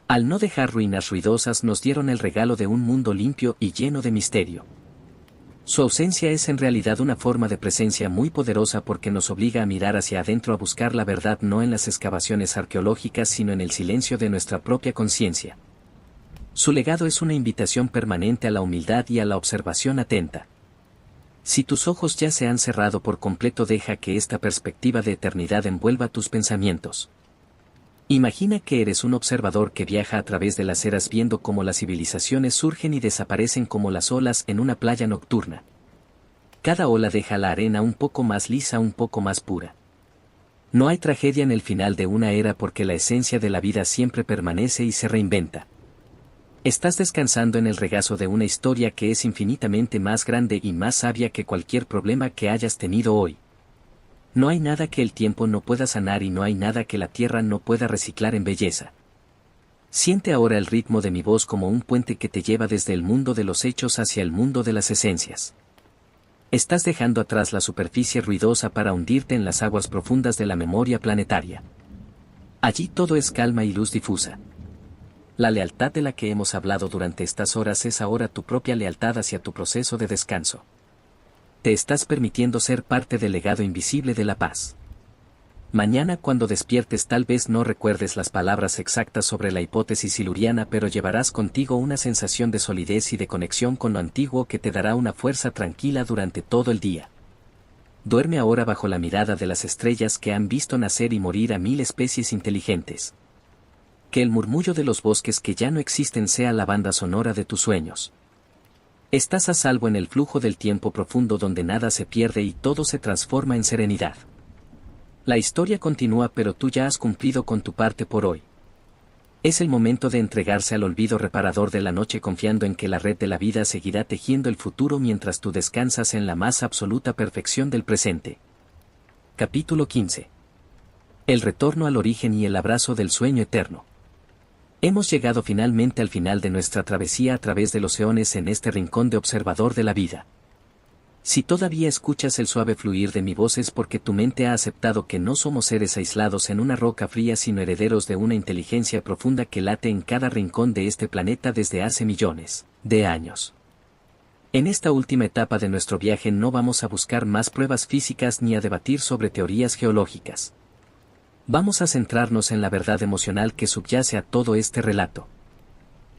Al no dejar ruinas ruidosas, nos dieron el regalo de un mundo limpio y lleno de misterio. Su ausencia es en realidad una forma de presencia muy poderosa, porque nos obliga a mirar hacia adentro, a buscar la verdad no en las excavaciones arqueológicas, sino en el silencio de nuestra propia conciencia. Su legado es una invitación permanente a la humildad y a la observación atenta. Si tus ojos ya se han cerrado por completo, deja que esta perspectiva de eternidad envuelva tus pensamientos. Imagina que eres un observador que viaja a través de las eras, viendo cómo las civilizaciones surgen y desaparecen como las olas en una playa nocturna. Cada ola deja la arena un poco más lisa, un poco más pura. No hay tragedia en el final de una era, porque la esencia de la vida siempre permanece y se reinventa. Estás descansando en el regazo de una historia que es infinitamente más grande y más sabia que cualquier problema que hayas tenido hoy. No hay nada que el tiempo no pueda sanar y no hay nada que la tierra no pueda reciclar en belleza. Siente ahora el ritmo de mi voz como un puente que te lleva desde el mundo de los hechos hacia el mundo de las esencias. Estás dejando atrás la superficie ruidosa para hundirte en las aguas profundas de la memoria planetaria. Allí todo es calma y luz difusa. La lealtad de la que hemos hablado durante estas horas es ahora tu propia lealtad hacia tu proceso de descanso. Te estás permitiendo ser parte del legado invisible de la paz. Mañana cuando despiertes tal vez no recuerdes las palabras exactas sobre la hipótesis siluriana, pero llevarás contigo una sensación de solidez y de conexión con lo antiguo que te dará una fuerza tranquila durante todo el día. Duerme ahora bajo la mirada de las estrellas que han visto nacer y morir a 1000 especies inteligentes. Que el murmullo de los bosques que ya no existen sea la banda sonora de tus sueños. Estás a salvo en el flujo del tiempo profundo donde nada se pierde y todo se transforma en serenidad. La historia continúa, pero tú ya has cumplido con tu parte por hoy. Es el momento de entregarse al olvido reparador de la noche, confiando en que la red de la vida seguirá tejiendo el futuro mientras tú descansas en la más absoluta perfección del presente. Capítulo 15. El retorno al origen y el abrazo del sueño eterno. Hemos llegado finalmente al final de nuestra travesía a través de los eones en este rincón de observador de la vida. Si todavía escuchas el suave fluir de mi voz es porque tu mente ha aceptado que no somos seres aislados en una roca fría, sino herederos de una inteligencia profunda que late en cada rincón de este planeta desde hace millones de años. En esta última etapa de nuestro viaje no vamos a buscar más pruebas físicas ni a debatir sobre teorías geológicas. Vamos a centrarnos en la verdad emocional que subyace a todo este relato.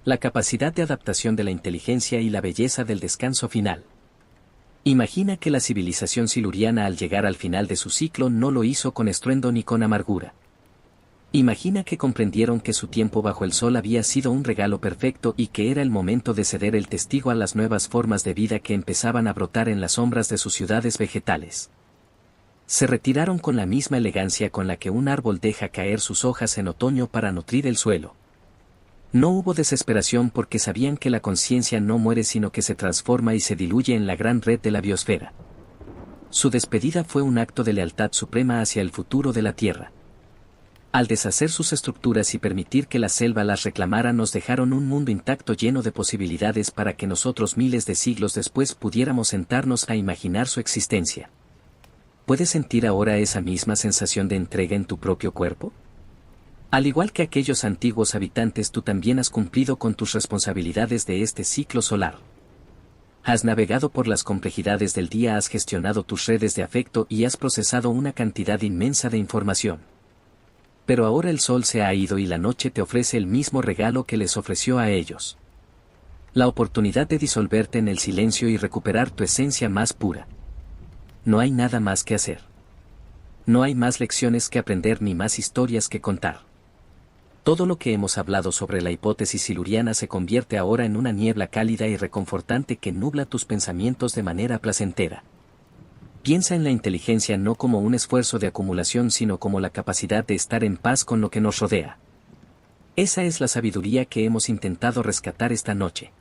La capacidad de adaptación de la inteligencia y la belleza del descanso final. Imagina que la civilización siluriana al llegar al final de su ciclo no lo hizo con estruendo ni con amargura. Imagina que comprendieron que su tiempo bajo el sol había sido un regalo perfecto y que era el momento de ceder el testigo a las nuevas formas de vida que empezaban a brotar en las sombras de sus ciudades vegetales. Se retiraron con la misma elegancia con la que un árbol deja caer sus hojas en otoño para nutrir el suelo. No hubo desesperación porque sabían que la conciencia no muere sino que se transforma y se diluye en la gran red de la biosfera. Su despedida fue un acto de lealtad suprema hacia el futuro de la Tierra. Al deshacer sus estructuras y permitir que la selva las reclamara, nos dejaron un mundo intacto lleno de posibilidades para que nosotros miles de siglos después pudiéramos sentarnos a imaginar su existencia. ¿Puedes sentir ahora esa misma sensación de entrega en tu propio cuerpo? Al igual que aquellos antiguos habitantes, tú también has cumplido con tus responsabilidades de este ciclo solar. Has navegado por las complejidades del día, has gestionado tus redes de afecto y has procesado una cantidad inmensa de información. Pero ahora el sol se ha ido y la noche te ofrece el mismo regalo que les ofreció a ellos. La oportunidad de disolverte en el silencio y recuperar tu esencia más pura. No hay nada más que hacer. No hay más lecciones que aprender ni más historias que contar. Todo lo que hemos hablado sobre la hipótesis siluriana se convierte ahora en una niebla cálida y reconfortante que nubla tus pensamientos de manera placentera. Piensa en la inteligencia no como un esfuerzo de acumulación sino como la capacidad de estar en paz con lo que nos rodea. Esa es la sabiduría que hemos intentado rescatar esta noche.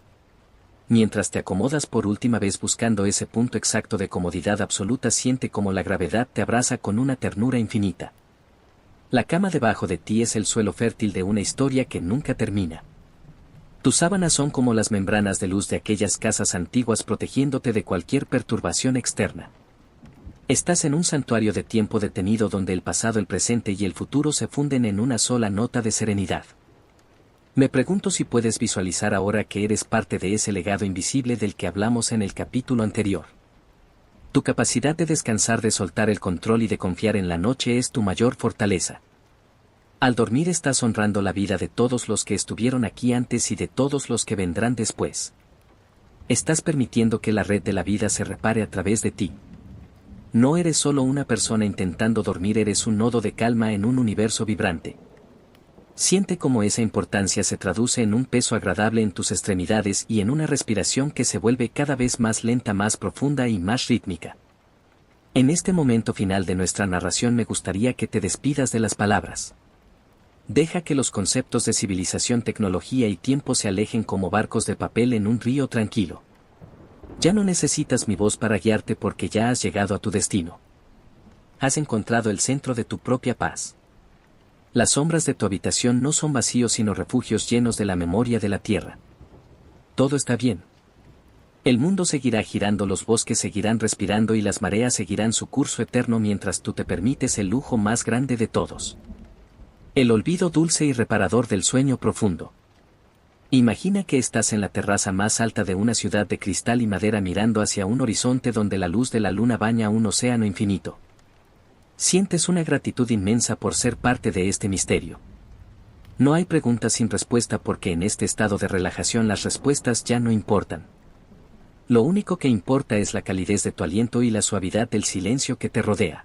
Mientras te acomodas por última vez buscando ese punto exacto de comodidad absoluta, siente como la gravedad te abraza con una ternura infinita. La cama debajo de ti es el suelo fértil de una historia que nunca termina. Tus sábanas son como las membranas de luz de aquellas casas antiguas protegiéndote de cualquier perturbación externa. Estás en un santuario de tiempo detenido donde el pasado, el presente y el futuro se funden en una sola nota de serenidad. Me pregunto si puedes visualizar ahora que eres parte de ese legado invisible del que hablamos en el capítulo anterior. Tu capacidad de descansar, de soltar el control y de confiar en la noche es tu mayor fortaleza. Al dormir estás honrando la vida de todos los que estuvieron aquí antes y de todos los que vendrán después. Estás permitiendo que la red de la vida se repare a través de ti. No eres solo una persona intentando dormir, eres un nodo de calma en un universo vibrante. Siente cómo esa importancia se traduce en un peso agradable en tus extremidades y en una respiración que se vuelve cada vez más lenta, más profunda y más rítmica. En este momento final de nuestra narración me gustaría que te despidas de las palabras. Deja que los conceptos de civilización, tecnología y tiempo se alejen como barcos de papel en un río tranquilo. Ya no necesitas mi voz para guiarte porque ya has llegado a tu destino. Has encontrado el centro de tu propia paz. Las sombras de tu habitación no son vacíos sino refugios llenos de la memoria de la tierra. Todo está bien. El mundo seguirá girando, los bosques seguirán respirando y las mareas seguirán su curso eterno mientras tú te permites el lujo más grande de todos. El olvido dulce y reparador del sueño profundo. Imagina que estás en la terraza más alta de una ciudad de cristal y madera mirando hacia un horizonte donde la luz de la luna baña un océano infinito. Sientes una gratitud inmensa por ser parte de este misterio. No hay preguntas sin respuesta porque en este estado de relajación las respuestas ya no importan. Lo único que importa es la calidez de tu aliento y la suavidad del silencio que te rodea.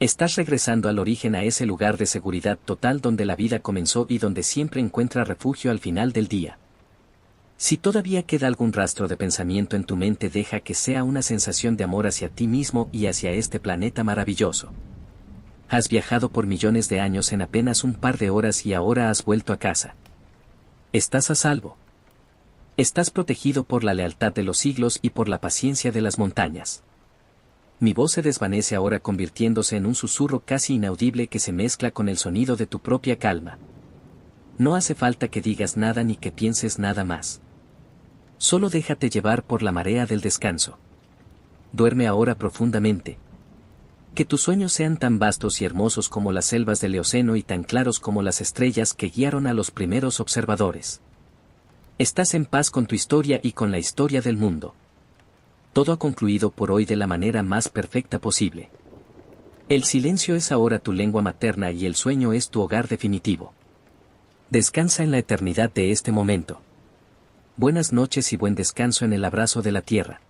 Estás regresando al origen, a ese lugar de seguridad total donde la vida comenzó y donde siempre encuentra refugio al final del día. Si todavía queda algún rastro de pensamiento en tu mente, deja que sea una sensación de amor hacia ti mismo y hacia este planeta maravilloso. Has viajado por millones de años en apenas un par de horas y ahora has vuelto a casa. Estás a salvo. Estás protegido por la lealtad de los siglos y por la paciencia de las montañas. Mi voz se desvanece ahora convirtiéndose en un susurro casi inaudible que se mezcla con el sonido de tu propia calma. No hace falta que digas nada ni que pienses nada más. Solo déjate llevar por la marea del descanso. Duerme ahora profundamente. Que tus sueños sean tan vastos y hermosos como las selvas del Eoceno y tan claros como las estrellas que guiaron a los primeros observadores. Estás en paz con tu historia y con la historia del mundo. Todo ha concluido por hoy de la manera más perfecta posible. El silencio es ahora tu lengua materna y el sueño es tu hogar definitivo. Descansa en la eternidad de este momento. Buenas noches y buen descanso en el abrazo de la tierra.